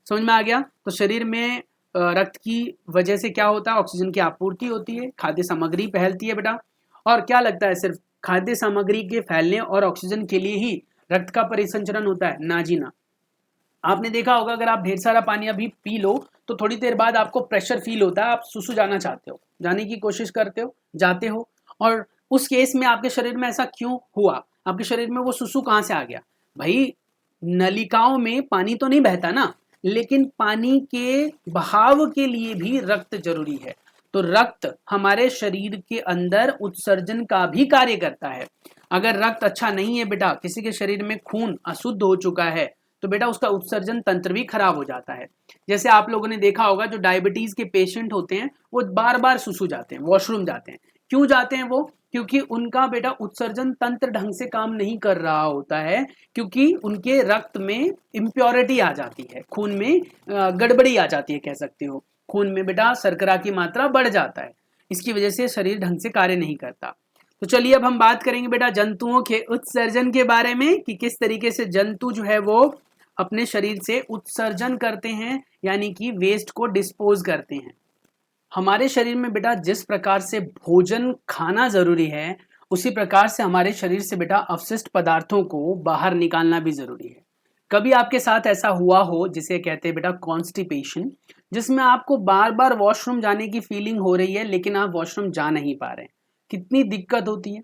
समझ में आ गया? तो शरीर में रक्त की वजह से क्या होता है? ऑक्सीजन की आपूर्ति होती है, खाद्य सामग्री फैलती है बेटा। और क्या लगता है सिर्फ खाद्य सामग्री के फैलने और ऑक्सीजन के लिए ही रक्त का परिसंचरण होता है? ना जी ना। आपने देखा होगा अगर आप ढेर सारा पानी अभी पी लो तो थोड़ी देर बाद आपको प्रेशर फील होता है, आप सुसु जाना चाहते हो, जाने की कोशिश करते हो, जाते हो। और उस केस में आपके शरीर में ऐसा क्यों हुआ? आपके शरीर में वो सुसु कहाँ से आ गया? भाई नलिकाओं में पानी तो नहीं बहता ना, लेकिन पानी के बहाव के लिए भी रक्त जरूरी है। तो रक्त हमारे शरीर के अंदर उत्सर्जन का भी कार्य करता है। अगर रक्त अच्छा नहीं है बेटा, किसी के शरीर में खून अशुद्ध हो चुका है, तो बेटा उसका उत्सर्जन तंत्र भी खराब हो जाता है। जैसे आप लोगों ने देखा होगा जो डायबिटीज के पेशेंट होते हैं वो बार बार सुसु जाते हैं, वॉशरूम जाते हैं। क्यों जाते हैं वो? क्योंकि उनका बेटा उत्सर्जन तंत्र ढंग से काम नहीं कर रहा होता है, क्योंकि उनके रक्त में इम्प्योरिटी आ जाती है, खून में गड़बड़ी आ जाती है, कह सकते हो। खून में बेटा शर्करा की मात्रा बढ़ जाता है, इसकी वजह से शरीर ढंग से कार्य नहीं करता। तो चलिए अब हम बात करेंगे बेटा जंतुओं के उत्सर्जन के बारे में, कि किस तरीके से जंतु जो है वो अपने शरीर से उत्सर्जन करते हैं, यानी कि वेस्ट को डिस्पोज करते हैं। हमारे शरीर में बेटा जिस प्रकार से भोजन खाना जरूरी है, उसी प्रकार से हमारे शरीर से बेटा अवशिष्ट पदार्थों को बाहर निकालना भी जरूरी है। कभी आपके साथ ऐसा हुआ हो जिसे कहते हैं बेटा कॉन्स्टिपेशन, जिसमें आपको बार बार वॉशरूम जाने की फीलिंग हो रही है लेकिन आप वॉशरूम जा नहीं पा रहे हैं? कितनी दिक्कत होती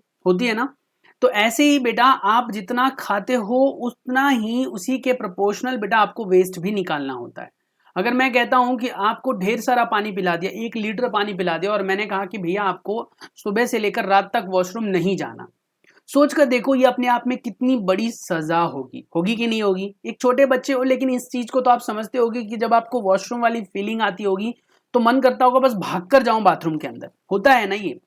है ना। तो ऐसे ही बेटा आप जितना खाते हो उतना ही उसी के प्रोपोर्शनल बेटा आपको वेस्ट भी निकालना होता है। अगर मैं कहता हूं कि आपको ढेर सारा पानी पिला दिया, 1 लीटर पानी पिला दिया, और मैंने कहा कि भैया आपको सुबह से लेकर रात तक वॉशरूम नहीं जाना, सोच कर देखो ये अपने आप में कितनी बड़ी सजा होगी, होगी कि नहीं होगी? एक छोटे बच्चे हो, लेकिन इस चीज को तो आप समझते होगे कि जब आपको वॉशरूम वाली फीलिंग आती होगी तो मन करता होगा बस भाग कर जाऊं बाथरूम के अंदर, होता है ना ये?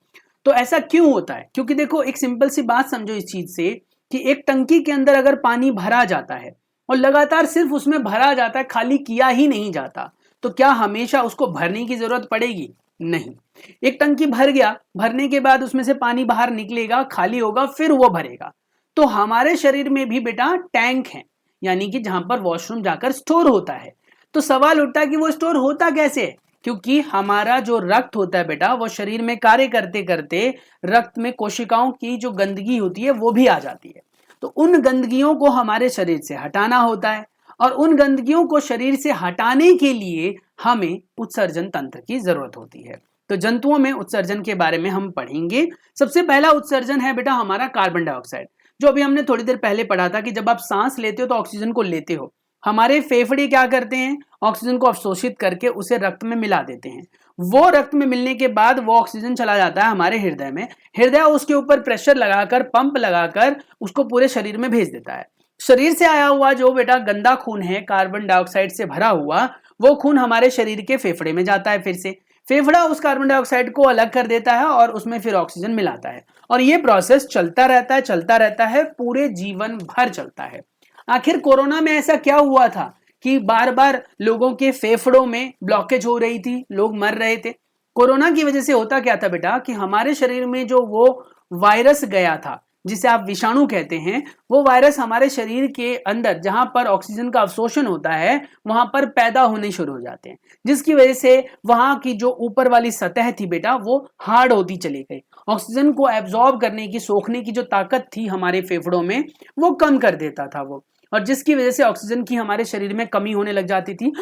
तो ऐसा क्यों होता है? क्योंकि देखो एक सिंपल सी बात समझो इस चीज से, कि एक टंकी के अंदर अगर पानी भरा जाता है और लगातार सिर्फ उसमें भरा जाता है, खाली किया ही नहीं जाता, तो क्या हमेशा उसको भरने की जरूरत पड़ेगी? नहीं। एक टंकी भर गया, भरने के बाद उसमें से पानी बाहर निकलेगा, खाली होगा, फिर वो भरेगा। तो हमारे शरीर में भी बेटा टैंक है, यानी कि जहां पर वॉशरूम जाकर स्टोर होता है। तो सवाल उठता है कि वो स्टोर होता कैसे है? क्योंकि हमारा जो रक्त होता है बेटा, वो शरीर में कार्य करते करते रक्त में कोशिकाओं की जो गंदगी होती है वो भी आ जाती है। तो उन गंदगियों को हमारे शरीर से हटाना होता है, और उन गंदगियों को शरीर से हटाने के लिए हमें उत्सर्जन तंत्र की जरूरत होती है। तो जंतुओं में उत्सर्जन के बारे में हम पढ़ेंगे। सबसे पहला उत्सर्जन है बेटा हमारा कार्बन डाइऑक्साइड, जो अभी हमने थोड़ी देर पहले पढ़ा था कि जब आप सांस लेते हो तो ऑक्सीजन को लेते हो, हमारे फेफड़े क्या करते हैं? ऑक्सीजन को अवशोषित करके उसे रक्त में मिला देते हैं। वो रक्त में मिलने के बाद वो ऑक्सीजन चला जाता है हमारे हृदय में, हृदय उसके ऊपर प्रेशर लगाकर, पंप लगाकर उसको पूरे शरीर में भेज देता है। शरीर से आया हुआ जो बेटा गंदा खून है, कार्बन डाइऑक्साइड से भरा हुआ, वो खून हमारे शरीर के फेफड़े में जाता है। फिर से फेफड़ा उस कार्बन डाइऑक्साइड को अलग कर देता है और उसमें फिर ऑक्सीजन मिलाता है, और ये प्रोसेस चलता रहता है, पूरे जीवन भर चलता है। आखिर कोरोना में ऐसा क्या हुआ था कि बार बार लोगों के फेफड़ों में ब्लॉकेज हो रही थी, लोग मर रहे थे? कोरोना की वजह से होता क्या था बेटा, कि हमारे शरीर में जो वो वायरस गया था, जिसे आप विषाणु कहते हैं, वो वायरस हमारे शरीर के अंदर जहां पर ऑक्सीजन का अवशोषण होता है वहां पर पैदा होने शुरू हो जाते हैं, जिसकी वजह से वहां की जो ऊपर वाली सतह थी बेटा वो हार्ड होती चली गई। ऑक्सीजन को एब्जॉर्ब करने की, सोखने की जो ताकत थी हमारे फेफड़ों में, वो कम कर देता था वो, और जिसकी वजह से ऑक्सीजन की हमारे शरीर में कमी होने लग जाती थी,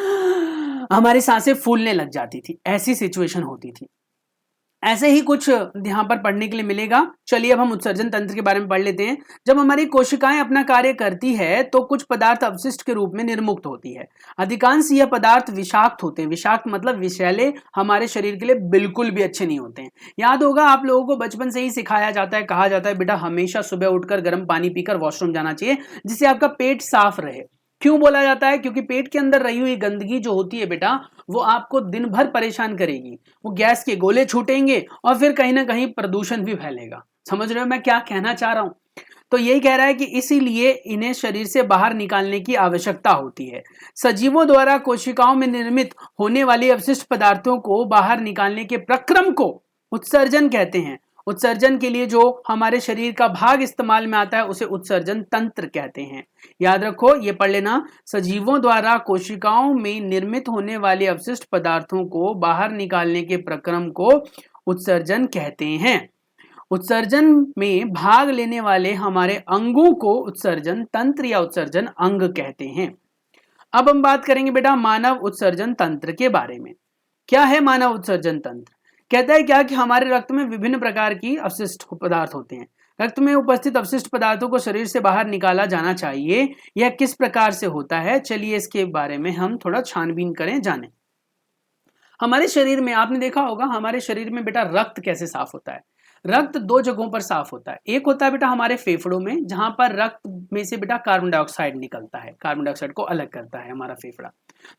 हमारी सांसें फूलने लग जाती थी, ऐसी सिचुएशन होती थी। ऐसे ही कुछ यहां पर पढ़ने के लिए मिलेगा। चलिए अब हम उत्सर्जन तंत्र के बारे में पढ़ लेते हैं। जब हमारी कोशिकाएं अपना कार्य करती है तो कुछ पदार्थ अवशिष्ट के रूप में निर्मुक्त होती है। अधिकांश यह पदार्थ विषाक्त होते हैं। विषाक्त मतलब विषैले, हमारे शरीर के लिए बिल्कुल भी अच्छे नहीं होते हैं। याद होगा आप लोगों को बचपन से ही सिखाया जाता है, कहा जाता है बेटा हमेशा सुबह उठकर गर्म पानी पीकर वॉशरूम जाना चाहिए, जिससे आपका पेट साफ रहे। क्यों बोला जाता है? क्योंकि पेट के अंदर रही हुई गंदगी जो होती है बेटा, वो आपको दिन भर परेशान करेगी, वो गैस के गोले छूटेंगे और फिर कहीं ना कहीं प्रदूषण भी फैलेगा। समझ रहे हो मैं क्या कहना चाह रहा हूं? तो यही कह रहा है कि इसीलिए इन्हें शरीर से बाहर निकालने की आवश्यकता होती है। सजीवों द्वारा कोशिकाओं में निर्मित होने वाली अवशिष्ट पदार्थों को बाहर निकालने के प्रक्रम को उत्सर्जन कहते हैं। उत्सर्जन के लिए जो हमारे शरीर का भाग इस्तेमाल में आता है उसे उत्सर्जन तंत्र कहते हैं। याद रखो, ये पढ़ लेना, सजीवों द्वारा कोशिकाओं में निर्मित होने वाले अवशिष्ट पदार्थों को बाहर निकालने के प्रक्रम को उत्सर्जन कहते हैं। उत्सर्जन में भाग लेने वाले हमारे अंगों को उत्सर्जन तंत्र या उत्सर्जन अंग कहते हैं। अब हम बात करेंगे बेटा मानव उत्सर्जन तंत्र के बारे में। क्या है मानव उत्सर्जन तंत्र? कहता है क्या कि हमारे रक्त में विभिन्न प्रकार की अवशिष्ट पदार्थ होते हैं। रक्त में उपस्थित अवशिष्ट पदार्थों को शरीर से बाहर निकाला जाना चाहिए। यह किस प्रकार से होता है, चलिए इसके बारे में हम थोड़ा छानबीन करें, जानें। हमारे शरीर में आपने देखा होगा, हमारे शरीर में बेटा रक्त कैसे साफ होता है। रक्त दो जगहों पर साफ होता है। एक होता है बेटा हमारे फेफड़ों में, जहां पर रक्त में से बेटा कार्बन डाइऑक्साइड निकलता है, कार्बन डाइऑक्साइड को अलग करता है हमारा फेफड़ा।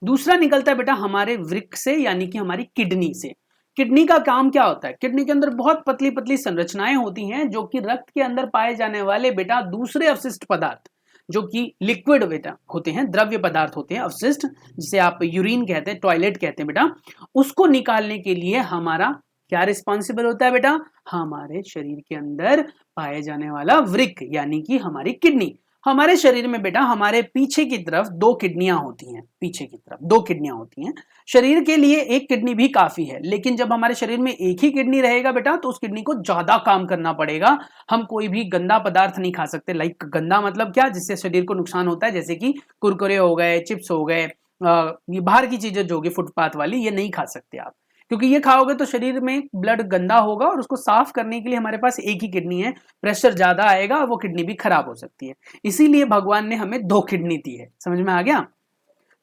दूसरा निकलता है बेटा हमारे वृक्क से, यानी कि हमारी किडनी से। किडनी का काम क्या होता है? किडनी के अंदर बहुत पतली पतली संरचनाएं होती हैं जो कि रक्त के अंदर पाए जाने वाले बेटा दूसरे अवशिष्ट पदार्थ, जो कि लिक्विड बेटा होते हैं, द्रव्य पदार्थ होते हैं अवशिष्ट, जिसे आप यूरिन कहते हैं, टॉयलेट कहते हैं बेटा, उसको निकालने के लिए हमारा क्या रिस्पॉन्सिबल होता है बेटा? हमारे शरीर के अंदर पाए जाने वाला वृक्क, यानी कि हमारी किडनी। हमारे शरीर में बेटा हमारे पीछे की तरफ दो किडनियां होती हैं, पीछे की तरफ दो किडनियां होती हैं। शरीर के लिए एक किडनी भी काफी है, लेकिन जब हमारे शरीर में एक ही किडनी रहेगा बेटा तो उस किडनी को ज्यादा काम करना पड़ेगा। हम कोई भी गंदा पदार्थ नहीं खा सकते। लाइक गंदा मतलब क्या? जिससे शरीर को नुकसान होता है, जैसे कि कुरकुरे हो गए, चिप्स हो गए, ये बाहर की चीजें जो होगी फुटपाथ वाली, ये नहीं खा सकते आप, क्योंकि ये खाओगे तो शरीर में ब्लड गंदा होगा और उसको साफ करने के लिए हमारे पास एक ही किडनी है, प्रेशर ज्यादा आएगा और वो किडनी भी खराब हो सकती है। इसीलिए भगवान ने हमें दो किडनी दी है। समझ में आ गया?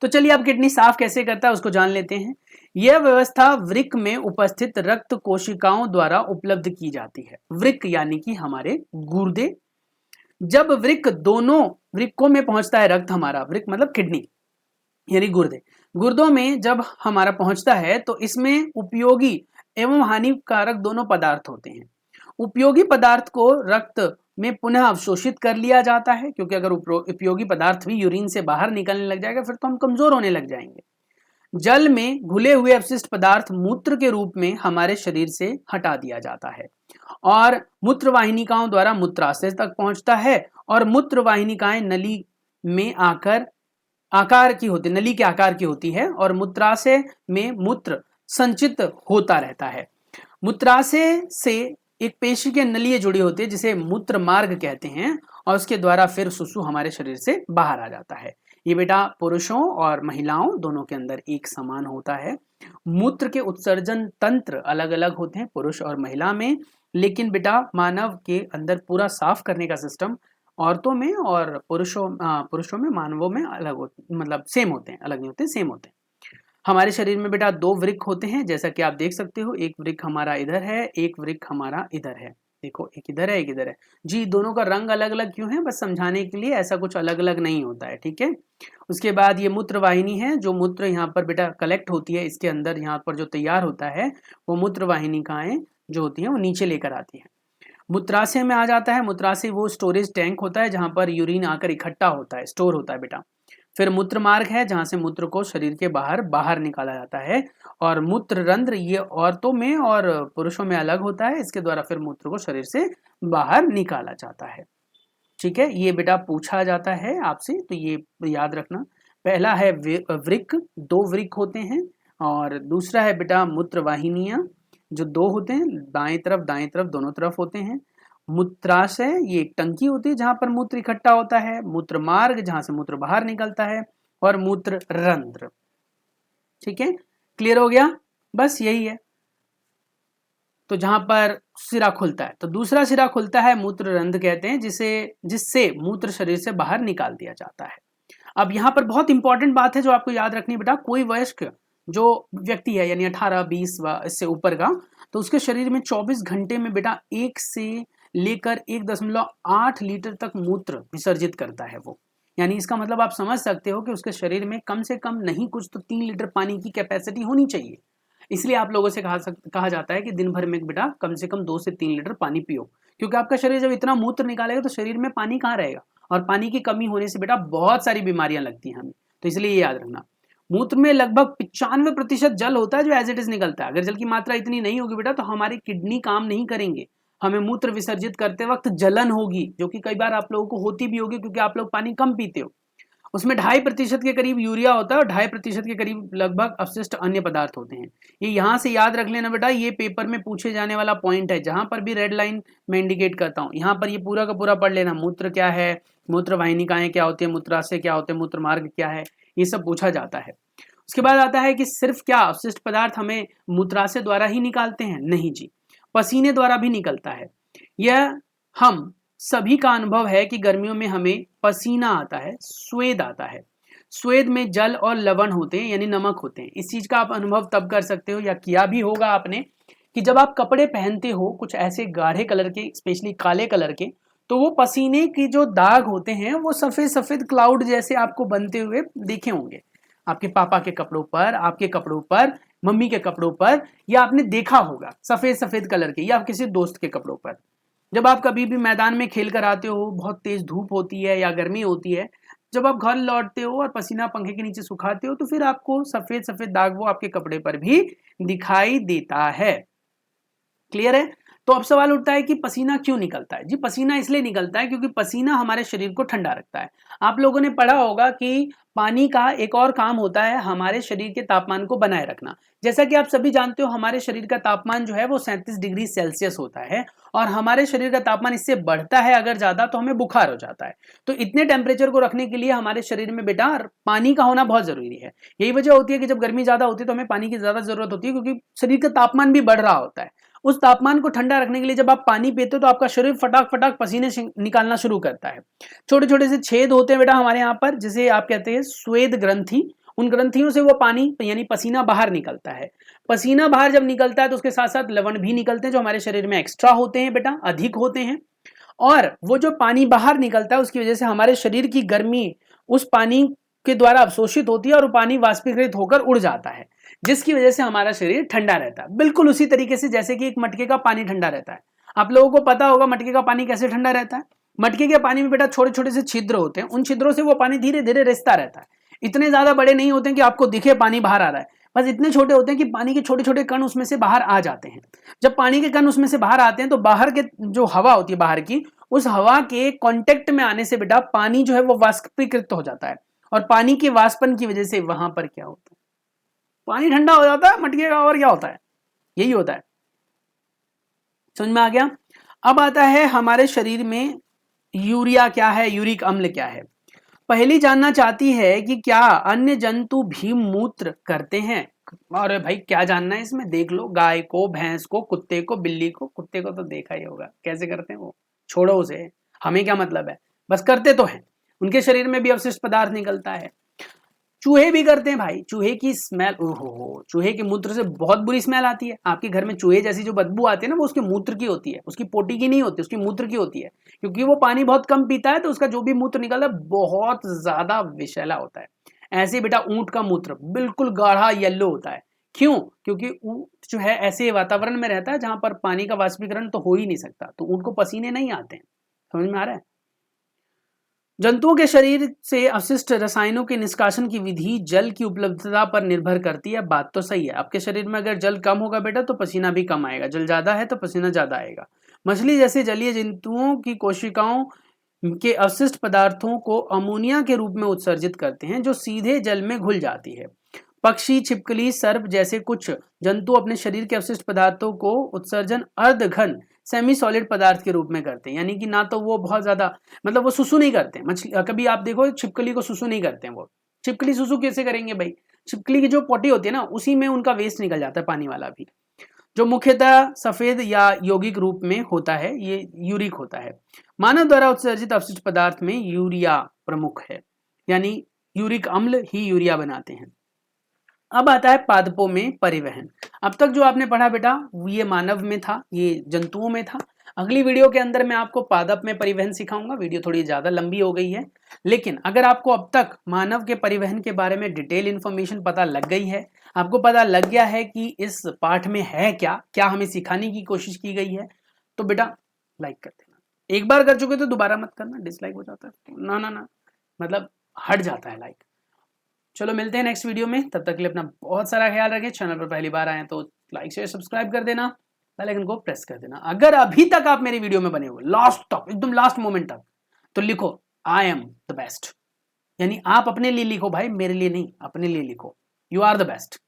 तो चलिए अब किडनी साफ कैसे करता है उसको जान लेते हैं। यह व्यवस्था वृक्क में उपस्थित रक्त कोशिकाओं द्वारा उपलब्ध की जाती है। वृक्क यानी कि हमारे गुर्दे। जब वृक्क दोनों वृक्कों में पहुंचता है रक्त, हमारा वृक्क मतलब किडनी यानी गुर्दे, गुर्दों में जब हमारा पहुंचता है तो इसमें उपयोगी एवं हानिकारक दोनों पदार्थ होते हैं। उपयोगी पदार्थ को रक्त में पुनः अवशोषित कर लिया जाता है, क्योंकि अगर उपयोगी पदार्थ भी यूरिन से बाहर निकलने लग जाएगा फिर तो हम कमजोर होने लग जाएंगे। जल में घुले हुए अपशिष्ट पदार्थ मूत्र के रूप में हमारे शरीर से हटा दिया जाता है और मूत्र वाहिनिकाओं द्वारा मूत्राशय तक पहुंचता है और मूत्र वाहिनिकाएं नली में आकार की होती, नली के आकार की होती है और मूत्राशय में मूत्र संचित होता रहता है। मूत्राशय से एक पेशी के नलियां जुड़ी होती है जिसे मूत्र मार्ग कहते हैं और उसके द्वारा फिर सुसु हमारे शरीर से बाहर आ जाता है। ये बेटा पुरुषों और महिलाओं दोनों के अंदर एक समान होता है। मूत्र के उत्सर्जन तंत्र अलग अलग होते हैं पुरुष और महिला में, लेकिन बेटा मानव के अंदर पूरा साफ करने का सिस्टम औरतों में और पुरुषों में, मानवों में अलग होते, मतलब सेम होते हैं, अलग नहीं होते, सेम होते हैं। हमारे शरीर में बेटा दो वृक्क होते हैं, जैसा कि आप देख सकते हो। एक वृक्क हमारा इधर है, एक वृक्क हमारा इधर है। देखो एक इधर है, एक इधर है। जी दोनों का रंग अलग अलग क्यों है, बस समझाने के लिए, ऐसा कुछ अलग अलग नहीं होता है, ठीक है। उसके बाद ये मूत्र वाहिनी है, जो मूत्र यहाँ पर बेटा कलेक्ट होती है, इसके अंदर यहाँ पर जो तैयार होता है वो मूत्र वाहिनिकाएं जो होती हैं वो नीचे लेकर आती है। मूत्राशय में आ जाता है। मूत्राशय वो स्टोरेज टैंक होता है जहां पर यूरिन आकर इकट्ठा होता है, स्टोर होता है बेटा। फिर मूत्र मार्ग है जहां से मूत्र को शरीर के बाहर निकाला जाता है और मूत्र रंध्र ये औरतों में और पुरुषों में अलग होता है, इसके द्वारा फिर मूत्र को शरीर से बाहर निकाला जाता है। ठीक है, ये बेटा पूछा जाता है आपसे, तो ये याद रखना। पहला है वृक्क, दो वृक्क होते हैं, और दूसरा है बेटा मूत्र वाहिनियां जो दो होते हैं, दाएं तरफ दोनों तरफ होते हैं। मूत्राशय ये एक टंकी होती है जहां पर मूत्र इकट्ठा होता है। मूत्र मार्ग जहां से मूत्र बाहर निकलता है और मूत्र रंध्र। ठीक है, क्लियर हो गया, बस यही है। तो जहां पर सिरा खुलता है, तो दूसरा सिरा खुलता है मूत्र रंध्र कहते हैं, जिससे मूत्र शरीर से बाहर निकाल दिया जाता है। अब यहाँ पर बहुत इंपॉर्टेंट बात है जो आपको याद रखनी है बेटा। कोई वयस्क जो व्यक्ति है यानी 18-20 व इससे ऊपर का, तो उसके शरीर में 24 घंटे में बेटा 1 से लेकर 1.8 लीटर तक मूत्र विसर्जित करता है वो। यानी इसका मतलब आप समझ सकते हो कि उसके शरीर में कम से कम नहीं कुछ तो 3 लीटर पानी की कैपेसिटी होनी चाहिए। इसलिए आप लोगों से कहा जाता है कि दिन भर में बेटा कम से कम 2 से 3 लीटर पानी पियो, क्योंकि आपका शरीर जब इतना मूत्र निकालेगा तो शरीर में पानी कहाँ रहेगा, और पानी की कमी होने से बेटा बहुत सारी बीमारियां लगती हैं हमें। तो इसलिए ये याद रखना, मूत्र में लगभग 95% जल होता है जो एज इट इज निकलता है। अगर जल की मात्रा इतनी नहीं होगी बेटा तो हमारी किडनी काम नहीं करेंगे, हमें मूत्र विसर्जित करते वक्त जलन होगी, जो कि कई बार आप लोगों को होती भी होगी क्योंकि आप लोग पानी कम पीते हो। उसमें 2.5% के करीब यूरिया होता है और 2.5% के करीब लगभग अपशिष्ट अन्य पदार्थ होते हैं। ये यहाँ से याद रख लेना बेटा, ये पेपर में पूछे जाने वाला पॉइंट है। जहां पर भी रेड लाइन में इंडिकेट करता हूँ, यहाँ पर ये पूरा का पूरा पढ़ लेना। मूत्र क्या है, मूत्र वाहिनिकाएं क्या होती है, मूत्राशय क्या होते हैं, मूत्र मार्ग क्या है, ये सब पूछा जाता है। उसके बाद आता है कि सिर्फ क्या अपशिष्ट पदार्थ हमें मूत्राशय द्वारा ही निकालते हैं? नहीं जी, पसीने द्वारा भी निकलता है। यह हम सभी का अनुभव है कि गर्मियों में हमें पसीना आता है, स्वेद आता है। स्वेद में जल और लवण होते हैं यानी नमक होते हैं। इस चीज का आप अनुभव तब कर सकते हो या किया भी होगा आपने कि जब आप कपड़े पहनते हो कुछ ऐसे गाढ़े कलर के, स्पेशली काले कलर के, तो वो पसीने के जो दाग होते हैं वो सफेद सफेद क्लाउड जैसे आपको बनते हुए देखे होंगे आपके पापा के कपड़ों पर, आपके कपड़ों पर, मम्मी के कपड़ों पर, या आपने देखा होगा सफेद सफेद कलर के, या किसी दोस्त के कपड़ों पर। जब आप कभी भी मैदान में खेल कर आते हो, बहुत तेज धूप होती है या गर्मी होती है, जब आप घर लौटते हो और पसीना पंखे के नीचे सुखाते हो तो फिर आपको सफेद सफेद दाग वो आपके कपड़े पर भी दिखाई देता है। क्लियर है? तो अब सवाल उठता है कि पसीना क्यों निकलता है? जी पसीना इसलिए निकलता है क्योंकि पसीना हमारे शरीर को ठंडा रखता है। आप लोगों ने पढ़ा होगा कि पानी का एक और काम होता है हमारे शरीर के तापमान को बनाए रखना। जैसा कि आप सभी जानते हो हमारे शरीर का तापमान जो है वो 37 डिग्री सेल्सियस होता है, और हमारे शरीर का तापमान इससे बढ़ता है अगर ज्यादा तो हमें बुखार हो जाता है। तो इतने टेम्परेचर को रखने के लिए हमारे शरीर में बेटा पानी का होना बहुत जरूरी है। यही वजह होती है कि जब गर्मी ज्यादा होती है तो हमें पानी की ज्यादा जरूरत होती है, क्योंकि शरीर का तापमान भी बढ़ रहा होता है। उस तापमान को ठंडा रखने के लिए जब आप पानी पीते हो तो आपका शरीर फटाक फटाक पसीने निकालना शुरू करता है। छोटे छोटे से छेद होते हैं बेटा हमारे यहाँ पर, जिसे आप कहते हैं स्वेद ग्रंथि, उन ग्रंथियों से वो पानी यानी पसीना बाहर निकलता है। पसीना बाहर जब निकलता है तो उसके साथ साथ लवण भी निकलते हैं जो हमारे शरीर में एक्स्ट्रा होते हैं बेटा, अधिक होते हैं। और वो जो पानी बाहर निकलता है उसकी वजह से हमारे शरीर की गर्मी उस पानी के द्वारा अवशोषित होती है और पानी वाष्पीकृत होकर उड़ जाता है, जिसकी वजह से हमारा शरीर ठंडा रहता है। बिल्कुल उसी तरीके से जैसे कि एक मटके का पानी ठंडा रहता है। आप लोगों को पता होगा मटके का पानी कैसे ठंडा रहता है। मटके के पानी में बेटा छोटे छोटे से छिद्र होते हैं, उन छिद्रों से वो पानी धीरे धीरे रिसता रहता है। इतने ज्यादा बड़े नहीं होते हैं कि आपको दिखे पानी बाहर आ रहा है, बस इतने छोटे होते हैं कि पानी के छोटे छोटे कण उसमें से बाहर आ जाते हैं। जब पानी के कण उसमें से बाहर आते हैं तो बाहर के जो हवा होती है बाहर की, उस हवा के कांटेक्ट में आने से बेटा पानी जो है वो वाष्पीकृत हो जाता है, और पानी के वाष्पन की वजह से वहां पर क्या होता है, पानी ठंडा हो जाता है मटके का। और क्या होता है, यही होता है। समझ में आ गया। अब आता है हमारे शरीर में यूरिया क्या है, यूरिक अम्ल क्या है। पहली जानना चाहती है कि क्या अन्य जंतु भी मूत्र करते हैं। अरे भाई क्या जानना है इसमें, देख लो, गाय को, भैंस को, कुत्ते को, बिल्ली को। कुत्ते को तो देखा ही होगा कैसे करते हैं वो, छोड़ो उसे, हमें क्या मतलब है, बस करते तो हैं। उनके शरीर में भी अवशिष्ट पदार्थ निकलता है। चूहे भी करते हैं भाई, चूहे की स्मेल, ओहो, चूहे के मूत्र से बहुत बुरी स्मेल आती है। आपके घर में चूहे जैसी जो बदबू आती है ना, वो उसके मूत्र की होती है, उसकी पोटी की नहीं होती, उसकी मूत्र की होती है। क्योंकि वो पानी बहुत कम पीता है तो उसका जो भी मूत्र निकलता है बहुत ज्यादा विषैला होता है। ऐसे बेटा ऊंट का मूत्र बिल्कुल गाढ़ा येलो होता है। क्यों? क्योंकि ऊंट जो है ऐसे वातावरण में रहता है जहां पर पानी का वाष्पीकरण तो हो ही नहीं सकता, तो ऊंट को पसीने नहीं आते हैं। समझ में आ रहा है। जंतुओं के शरीर से अवशिष्ट रसायनों के निष्कासन की विधि जल की उपलब्धता पर निर्भर करती है। बात तो सही है, आपके शरीर में अगर जल कम होगा बेटा तो पसीना भी कम आएगा, जल ज्यादा है तो पसीना ज्यादा आएगा। मछली जैसे जलीय जंतुओं की कोशिकाओं के अवशिष्ट पदार्थों को अमोनिया के रूप में उत्सर्जित करते हैं जो सीधे जल में घुल जाती है। पक्षी, छिपकली, सर्प जैसे कुछ जंतु अपने शरीर के अवशिष्ट पदार्थों को उत्सर्जन अर्धघन सेमी सॉलिड पदार्थ के रूप में करते हैं, यानी कि ना तो वो बहुत ज्यादा, मतलब वो सुसु नहीं करते हैं। मछली कभी आप देखो छिपकली को सुसु नहीं करते हैं वो। छिपकली सुसु कैसे करेंगे भाई, छिपकली की जो पोटी होती है ना उसी में उनका वेस्ट निकल जाता है, पानी वाला भी, जो मुख्यतः सफेद या यौगिक रूप में होता है, ये यूरिक होता है। मानव द्वारा उत्सर्जित अवशिष्ट पदार्थ में यूरिया प्रमुख है, यानी यूरिक अम्ल ही यूरिया बनाते हैं। अब आता है पादपों में परिवहन। अब तक जो आपने पढ़ा बेटा ये मानव में था, ये जंतुओं में था। अगली वीडियो के अंदर मैं आपको पादप में परिवहन सिखाऊंगा। वीडियो थोड़ी ज्यादा लंबी हो गई है, लेकिन अगर आपको अब तक मानव के परिवहन के बारे में डिटेल इंफॉर्मेशन पता लग गई है, आपको पता लग गया है कि इस पाठ में है क्या क्या हमें सिखाने की कोशिश की गई है, तो बेटा लाइक कर देना। एक बार कर चुके तो दोबारा मत करना, डिसलाइक हो जाता है ना ना ना, मतलब हट जाता है लाइक। चलो मिलते हैं नेक्स्ट वीडियो में, तब तक के लिए अपना बहुत सारा ख्याल रखें। चैनल पर पहली बार आए तो लाइक शेयर सब्सक्राइब कर देना, बेल आइकन को प्रेस कर देना। अगर अभी तक आप मेरी वीडियो में बने हो लास्ट तक, एकदम लास्ट मोमेंट तक, तो लिखो आई एम द बेस्ट, यानी आप अपने लिए लिखो भाई, मेरे लिए नहीं, अपने लिए लिखो, यू आर द बेस्ट।